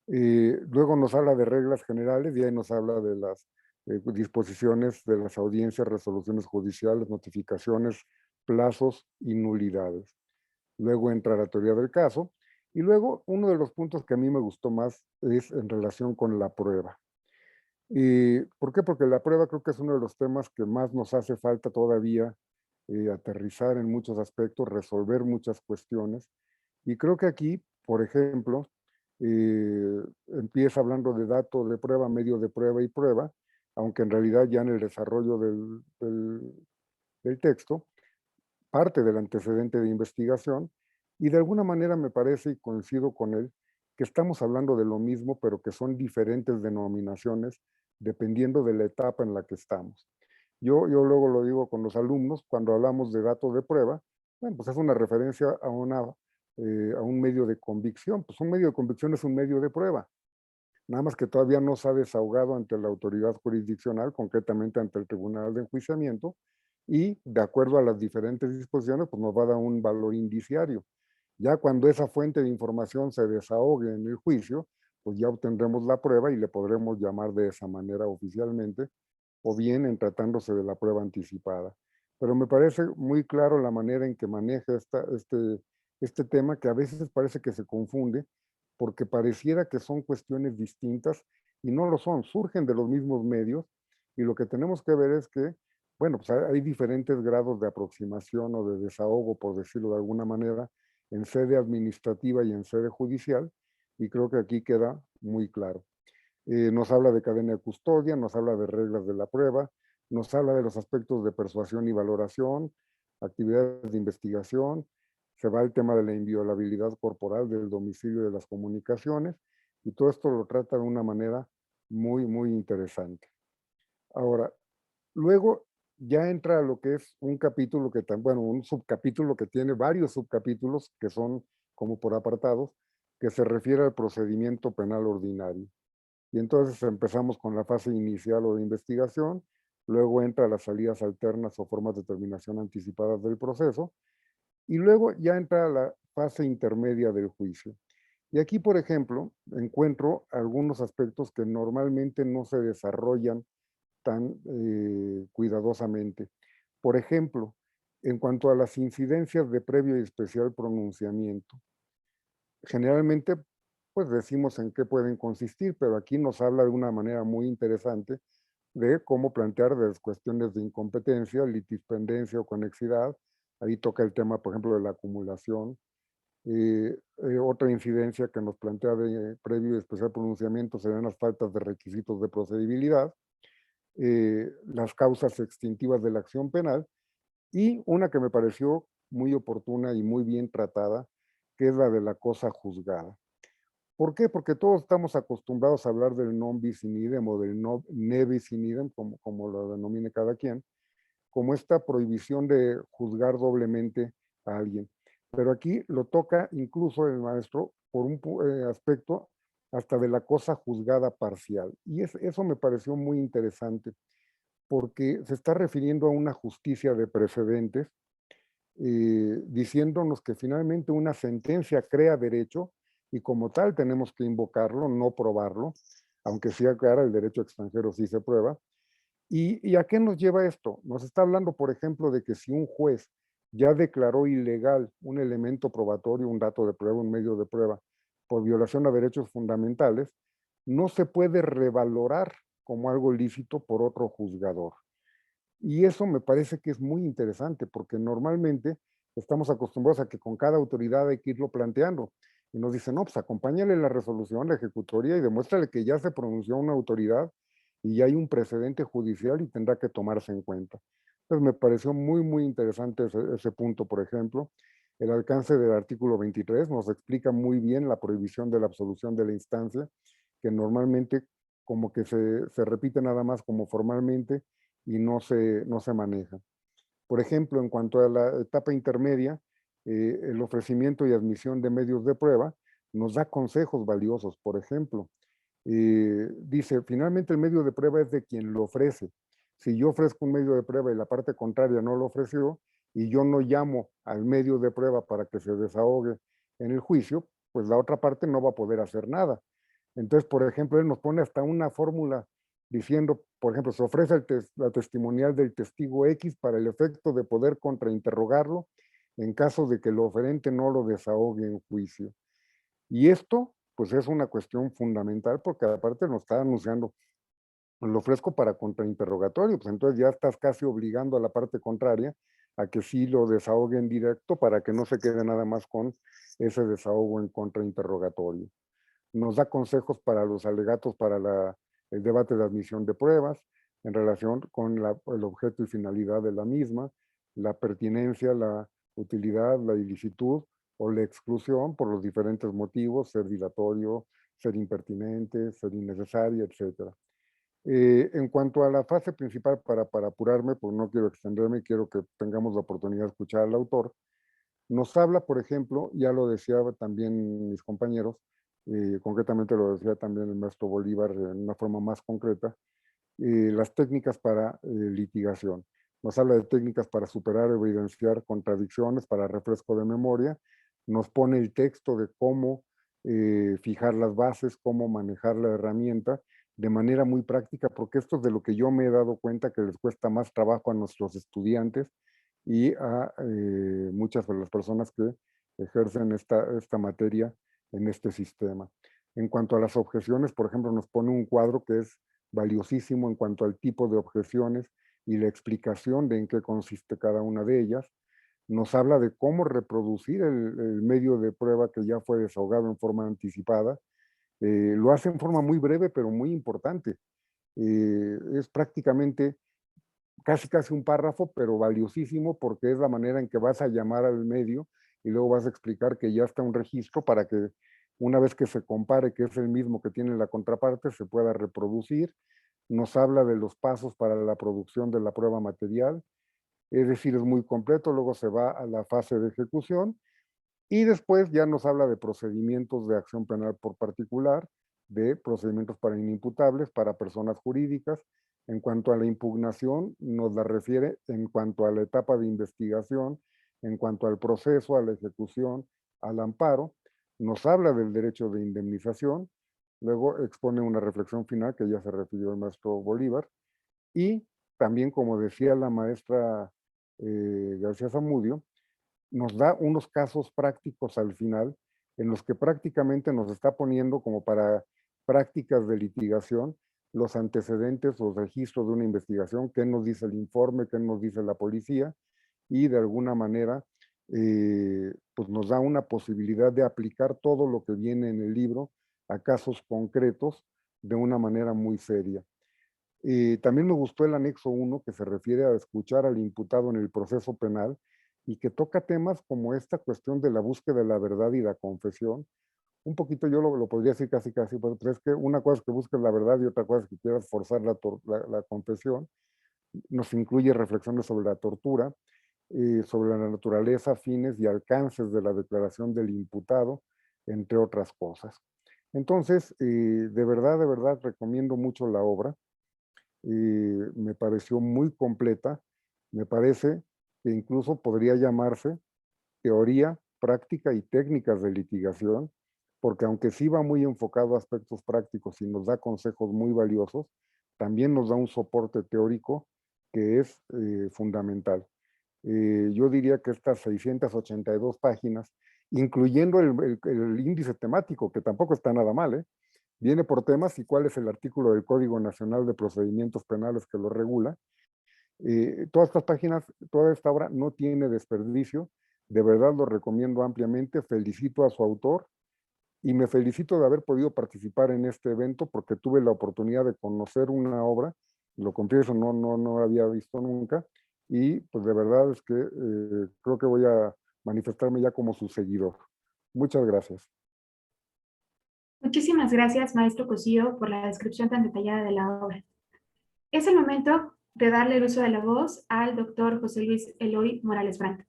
Luego nos habla de reglas generales y ahí nos habla de las disposiciones de las audiencias, resoluciones judiciales, notificaciones, plazos y nulidades. Luego entra la teoría del caso y luego uno de los puntos que a mí me gustó más es en relación con la prueba. ¿Por qué? Porque la prueba creo que es uno de los temas que más nos hace falta todavía aterrizar en muchos aspectos, resolver muchas cuestiones. Y creo que aquí, por ejemplo, empieza hablando de dato de prueba, medio de prueba y prueba, aunque en realidad ya en el desarrollo del texto parte del antecedente de investigación, y de alguna manera me parece, y coincido con él, que estamos hablando de lo mismo, pero que son diferentes denominaciones dependiendo de la etapa en la que estamos. Yo luego lo digo con los alumnos, cuando hablamos de datos de prueba, bueno, pues es una referencia a un medio de convicción. Pues un medio de convicción es un medio de prueba, nada más que todavía no se ha desahogado ante la autoridad jurisdiccional, concretamente ante el Tribunal de Enjuiciamiento, y de acuerdo a las diferentes disposiciones, pues nos va a dar un valor indiciario. Ya cuando esa fuente de información se desahogue en el juicio, pues ya obtendremos la prueba y le podremos llamar de esa manera oficialmente, o bien en tratándose de la prueba anticipada. Pero me parece muy claro la manera en que maneja este tema, que a veces parece que se confunde, porque pareciera que son cuestiones distintas y no lo son, surgen de los mismos medios, y lo que tenemos que ver es que, bueno, pues hay diferentes grados de aproximación o de desahogo, por decirlo de alguna manera, en sede administrativa y en sede judicial, y creo que aquí queda muy claro. Nos habla de cadena de custodia, nos habla de reglas de la prueba, nos habla de los aspectos de persuasión y valoración, actividades de investigación, se va el tema de la inviolabilidad corporal, del domicilio y de las comunicaciones, y todo esto lo trata de una manera muy, muy interesante. Ahora, luego ya entra lo que es un capítulo que, bueno, un subcapítulo que tiene varios subcapítulos que son como por apartados, que se refiere al procedimiento penal ordinario. Y entonces empezamos con la fase inicial o de investigación, luego entra las salidas alternas o formas de terminación anticipadas del proceso, y luego ya entra la fase intermedia del juicio. Y aquí, por ejemplo, encuentro algunos aspectos que normalmente no se desarrollan tan cuidadosamente. Por ejemplo, en cuanto a las incidencias de previo y especial pronunciamiento, generalmente pues decimos en qué pueden consistir, pero aquí nos habla de una manera muy interesante de cómo plantear las cuestiones de incompetencia, litispendencia o conexidad. Ahí toca el tema, por ejemplo, de la acumulación. Otra incidencia que nos plantea de previo y especial pronunciamiento serían las faltas de requisitos de procedibilidad, las causas extintivas de la acción penal, y una que me pareció muy oportuna y muy bien tratada, que es la de la cosa juzgada. ¿Por qué? Porque todos estamos acostumbrados a hablar del non bis in idem o del ne bis in idem, como lo denomine cada quien, como esta prohibición de juzgar doblemente a alguien. Pero aquí lo toca incluso el maestro por un aspecto hasta de la cosa juzgada parcial. Y eso me pareció muy interesante, porque se está refiriendo a una justicia de precedentes, diciéndonos que finalmente una sentencia crea derecho y como tal tenemos que invocarlo, no probarlo, aunque sí aclara el derecho extranjero sí se prueba. ¿Y a qué nos lleva esto? Nos está hablando, por ejemplo, de que si un juez ya declaró ilegal un elemento probatorio, un dato de prueba, un medio de prueba, por violación a derechos fundamentales, no se puede revalorar como algo lícito por otro juzgador. Y eso me parece que es muy interesante, porque normalmente estamos acostumbrados a que con cada autoridad hay que irlo planteando. Y nos dicen, no, pues acompáñale la resolución, la ejecutoria, y demuéstrale que ya se pronunció una autoridad y ya hay un precedente judicial y tendrá que tomarse en cuenta. Entonces me pareció muy, muy interesante ese punto, por ejemplo. El alcance del artículo 23 nos explica muy bien la prohibición de la absolución de la instancia, que normalmente como que se repite nada más como formalmente y no se maneja. Por ejemplo, en cuanto a la etapa intermedia, el ofrecimiento y admisión de medios de prueba nos da consejos valiosos. Por ejemplo, dice, finalmente el medio de prueba es de quien lo ofrece. Si yo ofrezco un medio de prueba y la parte contraria no lo ofreció y yo no llamo al medio de prueba para que se desahogue en el juicio, pues la otra parte no va a poder hacer nada. Entonces, por ejemplo, él nos pone hasta una fórmula diciendo, por ejemplo, se ofrece la testimonial del testigo X para el efecto de poder contrainterrogarlo en caso de que el oferente no lo desahogue en juicio. Y esto, pues es una cuestión fundamental porque aparte nos está anunciando, lo ofrezco para contrainterrogatorio, pues entonces ya estás casi obligando a la parte contraria a que sí lo desahogue en directo para que no se quede nada más con ese desahogo en contrainterrogatorio. Nos da consejos para los alegatos para el debate de admisión de pruebas en relación con el objeto y finalidad de la misma, la pertinencia, la utilidad, la ilicitud o la exclusión por los diferentes motivos, ser dilatorio, ser impertinente, ser innecesaria, etc. En cuanto a la fase principal, para apurarme, pues no quiero extenderme, quiero que tengamos la oportunidad de escuchar al autor. Nos habla, por ejemplo, ya lo decía también mis compañeros, concretamente lo decía también el maestro Bolívar en una forma más concreta, las técnicas para litigación. Nos habla de técnicas para superar o evidenciar contradicciones, para refresco de memoria. Nos pone el texto de cómo fijar las bases, cómo manejar la herramienta de manera muy práctica, porque esto es de lo que yo me he dado cuenta que les cuesta más trabajo a nuestros estudiantes y a muchas de las personas que ejercen esta materia en este sistema. En cuanto a las objeciones, por ejemplo, nos pone un cuadro que es valiosísimo en cuanto al tipo de objeciones y la explicación de en qué consiste cada una de ellas. Nos habla de cómo reproducir el medio de prueba que ya fue desahogado en forma anticipada. Lo hace en forma muy breve, pero muy importante. Es prácticamente casi un párrafo, pero valiosísimo porque es la manera en que vas a llamar al medio y luego vas a explicar que ya está un registro para que una vez que se compare que es el mismo que tiene la contraparte, se pueda reproducir. Nos habla de los pasos para la producción de la prueba material, es decir, es muy completo, luego se va a la fase de ejecución y después ya nos habla de procedimientos de acción penal por particular, de procedimientos para inimputables, para personas jurídicas, En cuanto a la impugnación, nos la refiere en cuanto a la etapa de investigación, en cuanto al proceso, a la ejecución, al amparo. Nos habla del derecho de indemnización, luego expone una reflexión final que ya se refirió el maestro Bolívar, y también, como decía la maestra García Zamudio, nos da unos casos prácticos al final en los que prácticamente nos está poniendo como para prácticas de litigación los antecedentes, los registros de una investigación, qué nos dice el informe, qué nos dice la policía, y de alguna manera pues nos da una posibilidad de aplicar todo lo que viene en el libro a casos concretos de una manera muy seria. También me gustó el anexo 1 que se refiere a escuchar al imputado en el proceso penal y que toca temas como esta cuestión de la búsqueda de la verdad y la confesión. Un poquito yo lo podría decir casi, pero es que una cosa es que busques la verdad y otra cosa es que quieras forzar la confesión. Nos incluye reflexiones sobre la tortura, sobre la naturaleza, fines y alcances de la declaración del imputado, entre otras cosas. Entonces, de verdad, recomiendo mucho la obra. Me pareció muy completa. Me parece que incluso podría llamarse teoría, práctica y técnicas de litigación, porque aunque sí va muy enfocado a aspectos prácticos y nos da consejos muy valiosos, también nos da un soporte teórico que es fundamental. Yo diría que estas 682 páginas, incluyendo el índice temático, que tampoco está nada mal, viene por temas y cuál es el artículo del Código Nacional de Procedimientos Penales que lo regula. Todas estas páginas, toda esta obra no tiene desperdicio. De verdad lo recomiendo ampliamente. Felicito a su autor y me felicito de haber podido participar en este evento porque tuve la oportunidad de conocer una obra, lo confieso, no había visto nunca, y pues de verdad es que creo que voy a manifestarme ya como su seguidor. Muchas gracias. Muchísimas gracias, maestro Cosío, por la descripción tan detallada de la obra. Es el momento de darle el uso de la voz al doctor José Luis Eloy Morales Brandt.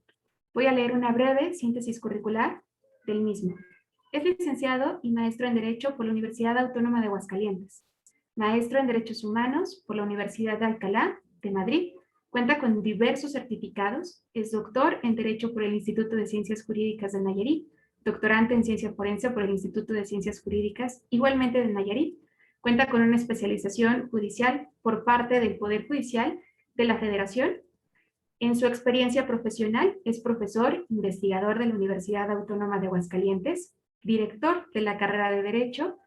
Voy a leer una breve síntesis curricular del mismo. Es licenciado y maestro en Derecho por la Universidad Autónoma de Aguascalientes, maestro en Derechos Humanos por la Universidad de Alcalá de Madrid, cuenta con diversos certificados, es doctor en Derecho por el Instituto de Ciencias Jurídicas de Nayarit, doctorante en Ciencia Forense por el Instituto de Ciencias Jurídicas, igualmente de Nayarit, cuenta con una especialización judicial por parte del Poder Judicial de la Federación. En su experiencia profesional es profesor investigador de la Universidad Autónoma de Aguascalientes, director de la carrera de Derecho,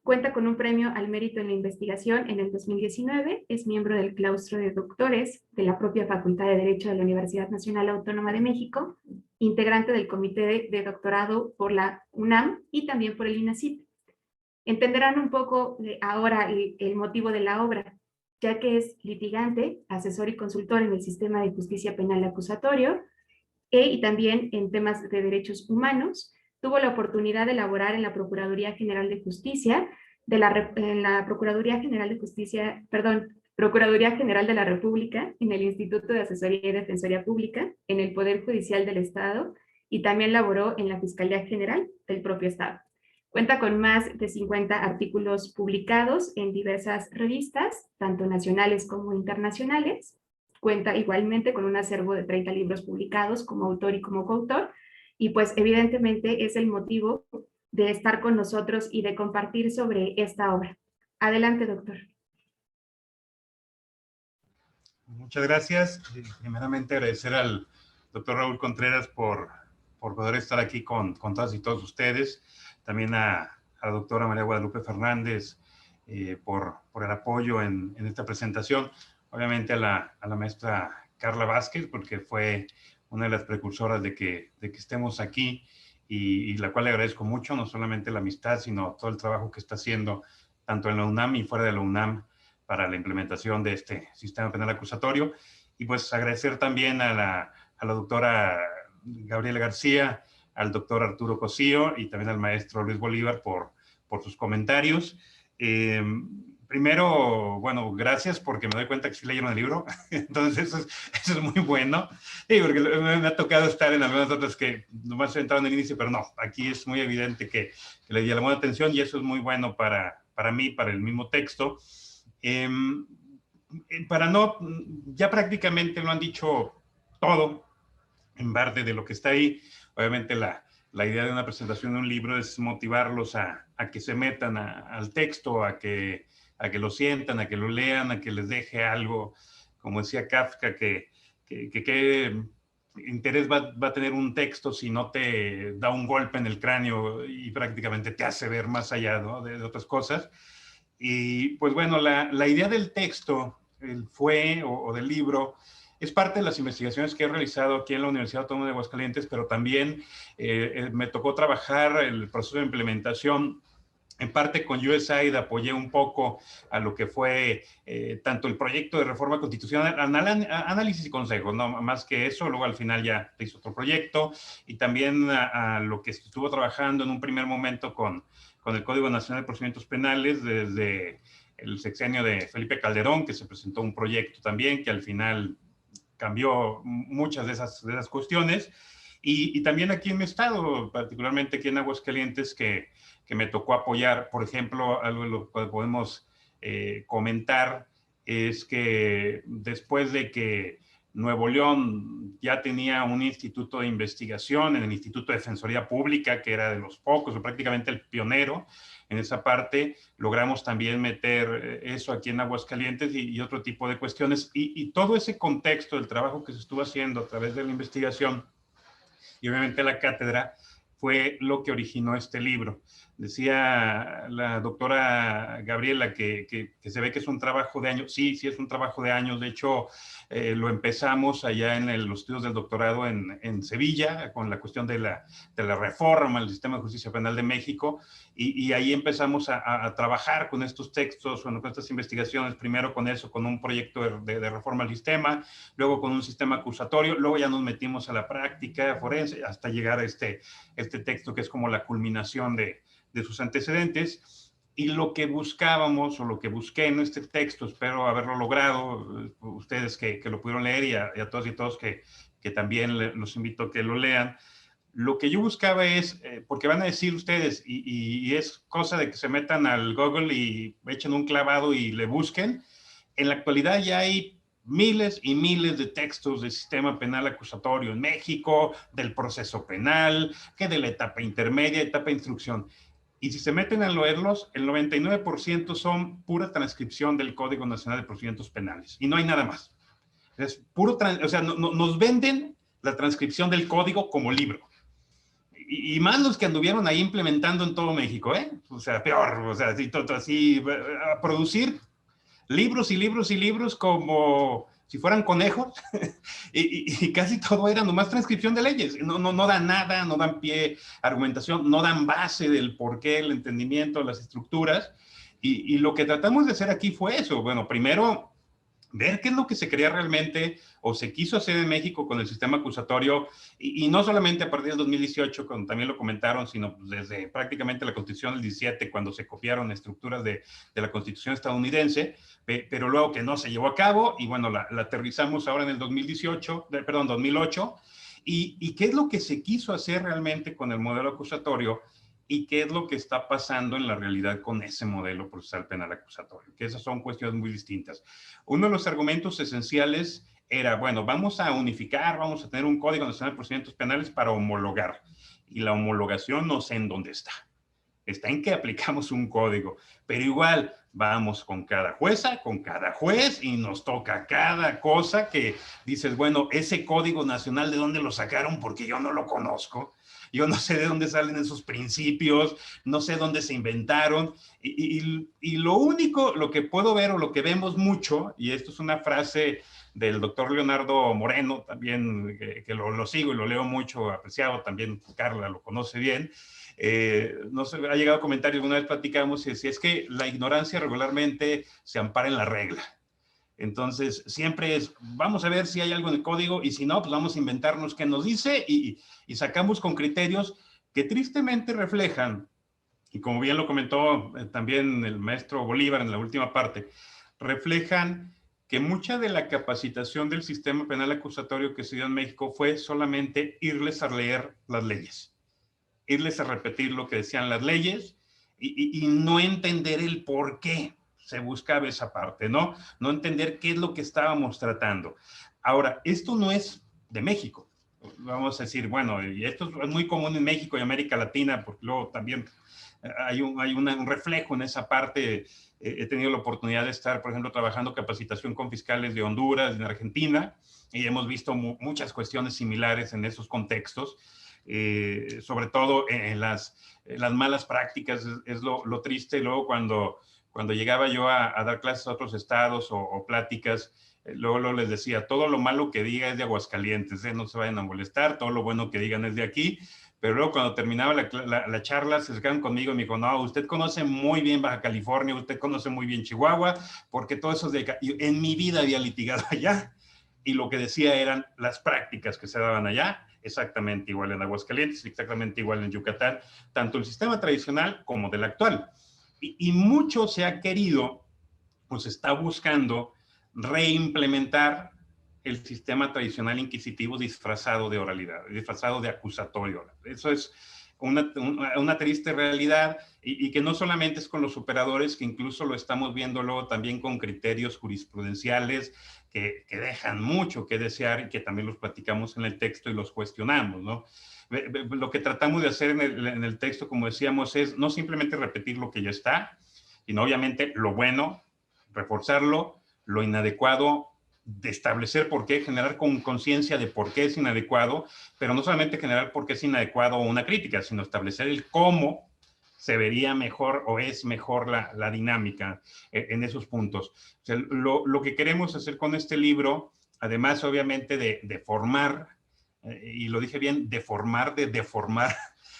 cuenta con un premio al mérito en la investigación en el 2019, es miembro del claustro de doctores de la propia Facultad de Derecho de la Universidad Nacional Autónoma de México, integrante del comité de doctorado por la UNAM y también por el INACYT. Entenderán un poco ahora el motivo de la obra, ya que es litigante, asesor y consultor en el sistema de justicia penal acusatorio y también en temas de derechos humanos. Tuvo la oportunidad de elaborar en la Procuraduría General de Justicia, Procuraduría General de la República, en el Instituto de Asesoría y Defensoría Pública, en el Poder Judicial del Estado y también laboró en la Fiscalía General del propio Estado. Cuenta con más de 50 artículos publicados en diversas revistas, tanto nacionales como internacionales. Cuenta igualmente con un acervo de 30 libros publicados como autor y como coautor. Y pues evidentemente es el motivo de estar con nosotros y de compartir sobre esta obra. Adelante, doctor. Muchas gracias. Primeramente agradecer al doctor Raúl Contreras por poder estar aquí con todas y todos ustedes. También a la doctora María Guadalupe Fernández por el apoyo en esta presentación. Obviamente a la maestra Carla Vázquez, porque fue una de las precursoras de que estemos aquí y la cual le agradezco mucho, no solamente la amistad, sino todo el trabajo que está haciendo tanto en la UNAM y fuera de la UNAM para la implementación de este sistema penal acusatorio. Y pues agradecer también a la doctora Gabriela García, al doctor Arturo Cosío y también al maestro Luis Bolívar por sus comentarios. Primero, bueno, gracias porque me doy cuenta que sí leyeron el libro, entonces eso es muy bueno. Sí, porque me ha tocado estar en algunas otras que nomás he entrado en el inicio, pero no, aquí es muy evidente que le llamó la atención y eso es muy bueno para mí, para el mismo texto. Ya prácticamente lo han dicho todo en parte de lo que está ahí. Obviamente la idea de una presentación de un libro es motivarlos a que se metan al texto, a que lo sientan, a que lo lean, a que les deje algo, como decía Kafka, que interés va a tener un texto si no te da un golpe en el cráneo y prácticamente te hace ver más allá, ¿no?, de otras cosas. Y pues bueno, la idea del texto o del libro es parte de las investigaciones que he realizado aquí en la Universidad Autónoma de Aguascalientes, pero también me tocó trabajar el proceso de implementación. En parte con USAID apoyé un poco a lo que fue tanto el proyecto de reforma constitucional, análisis y consejos, no más que eso. Luego al final ya hizo otro proyecto, y también a lo que estuvo trabajando en un primer momento con el Código Nacional de Procedimientos Penales desde el sexenio de Felipe Calderón, que se presentó un proyecto también que al final cambió muchas de esas cuestiones. Y también aquí en mi estado, particularmente aquí en Aguascalientes, que me tocó apoyar. Por ejemplo, algo de lo que podemos comentar es que después de que Nuevo León ya tenía un instituto de investigación, en el Instituto de Defensoría Pública, que era de los pocos, o prácticamente el pionero en esa parte, logramos también meter eso aquí en Aguascalientes y otro tipo de cuestiones. Y todo ese contexto del trabajo que se estuvo haciendo a través de la investigación y obviamente la cátedra fue lo que originó este libro. Decía la doctora Gabriela que se ve que es un trabajo de años. Sí, es un trabajo de años. De hecho, lo empezamos allá en los estudios del doctorado en Sevilla, con la cuestión de la reforma al sistema de justicia penal de México, y ahí empezamos a trabajar con estos textos, con estas investigaciones, primero con eso, con un proyecto de reforma al sistema, luego con un sistema acusatorio, luego ya nos metimos a la práctica forense hasta llegar a este texto que es como la culminación de sus antecedentes. Y lo que buscábamos, o lo que busqué en este texto, espero haberlo logrado, ustedes que lo pudieron leer, y a todos y todos que también los invito a que lo lean. Lo que yo buscaba es, porque van a decir ustedes, y es cosa de que se metan al Google y echen un clavado y le busquen. En la actualidad ya hay miles y miles de textos del sistema penal acusatorio en México, del proceso penal, que de la etapa intermedia, etapa de instrucción. Y si se meten a leerlos, el 99% son pura transcripción del Código Nacional de Procedimientos Penales. Y no hay nada más. Es puro, o sea, nos venden la transcripción del código como libro. Y más los que anduvieron ahí implementando en todo México, ¿eh? O sea, peor. O sea, así a producir libros y libros y libros como si fueran conejos, y casi todo era nomás transcripción de leyes. No dan nada, no dan pie a argumentación, no dan base del porqué, el entendimiento, las estructuras. Y lo que tratamos de hacer aquí fue eso. Bueno, primero, ver qué es lo que se quería realmente o se quiso hacer en México con el sistema acusatorio, y no solamente a partir del 2018, como también lo comentaron, sino desde prácticamente la Constitución del 17, cuando se copiaron estructuras de la Constitución estadounidense, pero luego que no se llevó a cabo, y bueno, la aterrizamos ahora en el 2008, y qué es lo que se quiso hacer realmente con el modelo acusatorio, y qué es lo que está pasando en la realidad con ese modelo procesal penal acusatorio, que esas son cuestiones muy distintas. Uno de los argumentos esenciales era, bueno, vamos a unificar, vamos a tener un Código Nacional de Procedimientos Penales para homologar, y la homologación no sé en dónde está. Está en que aplicamos un código, pero igual vamos con cada jueza, con cada juez, y nos toca cada cosa que dices, bueno, ese Código Nacional, ¿de dónde lo sacaron? Porque yo no lo conozco. Yo no sé de dónde salen esos principios, no sé dónde se inventaron. Y lo único, lo que puedo ver, o lo que vemos mucho, y esto es una frase del doctor Leonardo Moreno, también que lo sigo y lo leo mucho, apreciado, también Carla lo conoce bien. No sé, ha llegado comentarios, una vez platicamos, y decía, es que la ignorancia regularmente se ampara en la regla. Entonces, siempre es, vamos a ver si hay algo en el código, y si no, pues vamos a inventarnos qué nos dice, y sacamos con criterios que tristemente reflejan, y como bien lo comentó también el maestro Bolívar en la última parte, reflejan que mucha de la capacitación del sistema penal acusatorio que se dio en México fue solamente irles a leer las leyes, irles a repetir lo que decían las leyes, y no entender el por qué. se buscaba esa parte, ¿no? No entender qué es lo que estábamos tratando. Ahora, esto no es de México. Vamos a decir, bueno, y esto es muy común en México y América Latina, porque luego también hay un reflejo en esa parte. He tenido la oportunidad de estar, por ejemplo, trabajando capacitación con fiscales de Honduras, en Argentina, y hemos visto muchas cuestiones similares en esos contextos, sobre todo en las malas prácticas, es lo triste. Luego cuando llegaba yo a dar clases a otros estados o pláticas, luego les decía, todo lo malo que diga es de Aguascalientes, no se vayan a molestar, todo lo bueno que digan es de aquí. Pero luego cuando terminaba la charla se acercaban conmigo y me dijo, no, usted conoce muy bien Baja California, usted conoce muy bien Chihuahua, porque todo eso es de acá. Y en mi vida había litigado allá, y lo que decía eran las prácticas que se daban allá, exactamente igual en Aguascalientes, exactamente igual en Yucatán, tanto el sistema tradicional como del actual. Y mucho se ha querido, pues está buscando reimplementar el sistema tradicional inquisitivo disfrazado de oralidad, disfrazado de acusatorio. Eso es una triste realidad, y que no solamente es con los operadores, que incluso lo estamos viendo luego también con criterios jurisprudenciales que dejan mucho que desear, y que también los platicamos en el texto y los cuestionamos, ¿no? Lo que tratamos de hacer en el texto, como decíamos, es no simplemente repetir lo que ya está, sino obviamente lo bueno, reforzarlo, lo inadecuado, de establecer por qué, generar con conciencia de por qué es inadecuado, pero no solamente generar por qué es inadecuado o una crítica, sino establecer el cómo se vería mejor o es mejor la dinámica en esos puntos. O sea, lo que queremos hacer con este libro, además obviamente de formar, y lo dije bien, de deformar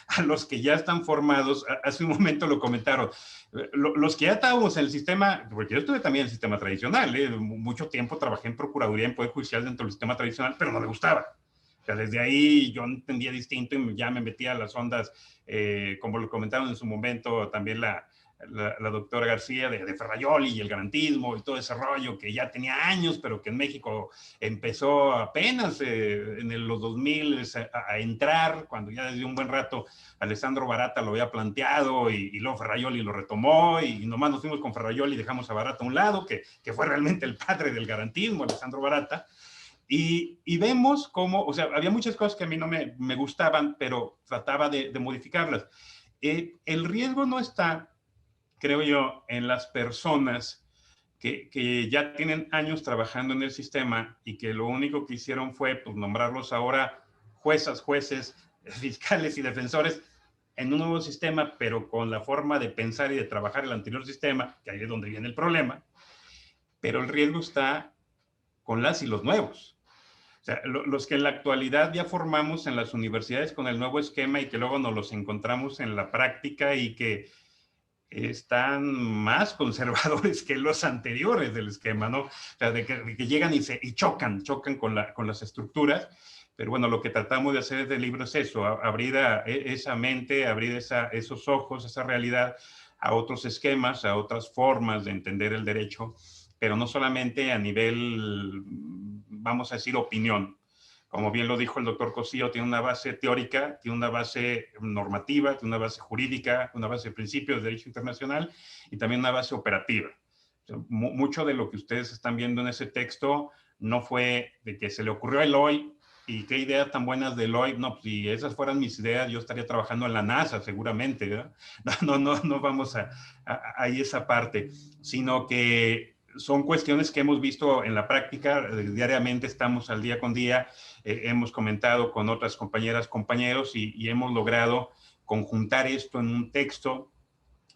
a los que ya están formados. Hace un momento lo comentaron, los que ya estábamos en el sistema, porque yo estuve también en el sistema tradicional, mucho tiempo trabajé en Procuraduría, en Poder Judicial dentro del sistema tradicional, pero no me gustaba. O sea, desde ahí yo entendía distinto y ya me metía a las ondas, como lo comentaron en su momento también la doctora García, de Ferrayoli y el garantismo y todo ese rollo que ya tenía años, pero que en México empezó apenas en los 2000 a entrar, cuando ya desde un buen rato Alessandro Barata lo había planteado, y luego Ferrayoli lo retomó, y nomás nos fuimos con Ferrayoli y dejamos a Barata a un lado, que fue realmente el padre del garantismo, Alessandro Barata. Y vemos cómo, o sea, había muchas cosas que a mí no me gustaban, pero trataba de modificarlas. El riesgo no está, creo yo, en las personas que ya tienen años trabajando en el sistema y que lo único que hicieron fue, pues, nombrarlos ahora juezas, jueces, fiscales y defensores en un nuevo sistema, pero con la forma de pensar y de trabajar el anterior sistema, que ahí es donde viene el problema. Pero el riesgo está con las y los nuevos. O sea, los que en la actualidad ya formamos en las universidades con el nuevo esquema, y que luego nos los encontramos en la práctica y que están más conservadores que los anteriores del esquema, ¿no? O sea, de que llegan y chocan con las estructuras. Pero bueno, lo que tratamos de hacer desde el libro es eso, abrir esa mente, abrir esos ojos, esa realidad a otros esquemas, a otras formas de entender el derecho, pero no solamente a nivel, vamos a decir, opinión. Como bien lo dijo el doctor Cosío, tiene una base teórica, tiene una base normativa, tiene una base jurídica, una base de principios de derecho internacional, y también una base operativa. O sea, mucho de lo que ustedes están viendo en ese texto no fue de que se le ocurrió a Eloy, y qué ideas tan buenas de Eloy. No, si esas fueran mis ideas, yo estaría trabajando en la NASA seguramente, ¿verdad? No vamos a esa parte, sino que son cuestiones que hemos visto en la práctica, diariamente estamos al día con día, hemos comentado con otras compañeras, compañeros, y hemos logrado conjuntar esto en un texto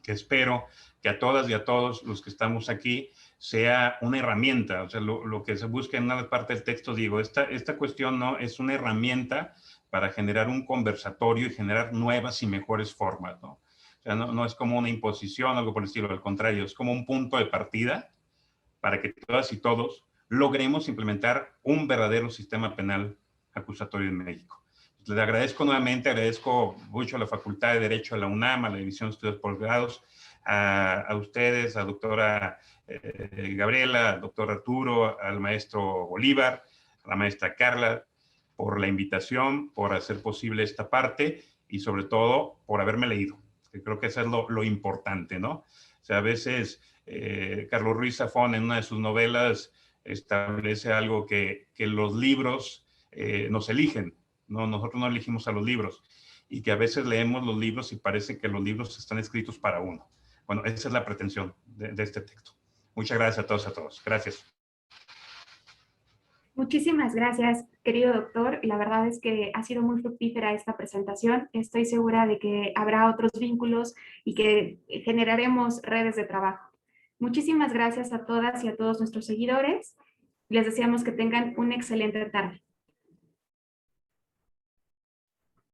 que espero que a todas y a todos los que estamos aquí sea una herramienta. O sea, lo que se busca en una parte del texto, digo, esta cuestión no es una herramienta para generar un conversatorio y generar nuevas y mejores formas, ¿no? O sea, no es como una imposición, algo por el estilo, al contrario, es como un punto de partida para que todas y todos logremos implementar un verdadero sistema penal acusatorio en México. Les agradezco nuevamente, agradezco mucho a la Facultad de Derecho de la UNAM, a la División de Estudios Posgrados, a ustedes, a doctora Gabriela, al doctor Arturo, al maestro Bolívar, a la maestra Carla, por la invitación, por hacer posible esta parte, y sobre todo por haberme leído, que creo que eso es lo importante, ¿no? O sea, a veces Carlos Ruiz Zafón, en una de sus novelas, establece algo que los libros nos eligen, ¿no? Nosotros no elegimos a los libros, y que a veces leemos los libros y parece que los libros están escritos para uno. Bueno, esa es la pretensión de este texto. Muchas gracias a todos y a todas. Gracias. Muchísimas gracias, querido doctor. La verdad es que ha sido muy fructífera esta presentación. Estoy segura de que habrá otros vínculos y que generaremos redes de trabajo. Muchísimas gracias a todas y a todos nuestros seguidores. Les deseamos que tengan una excelente tarde.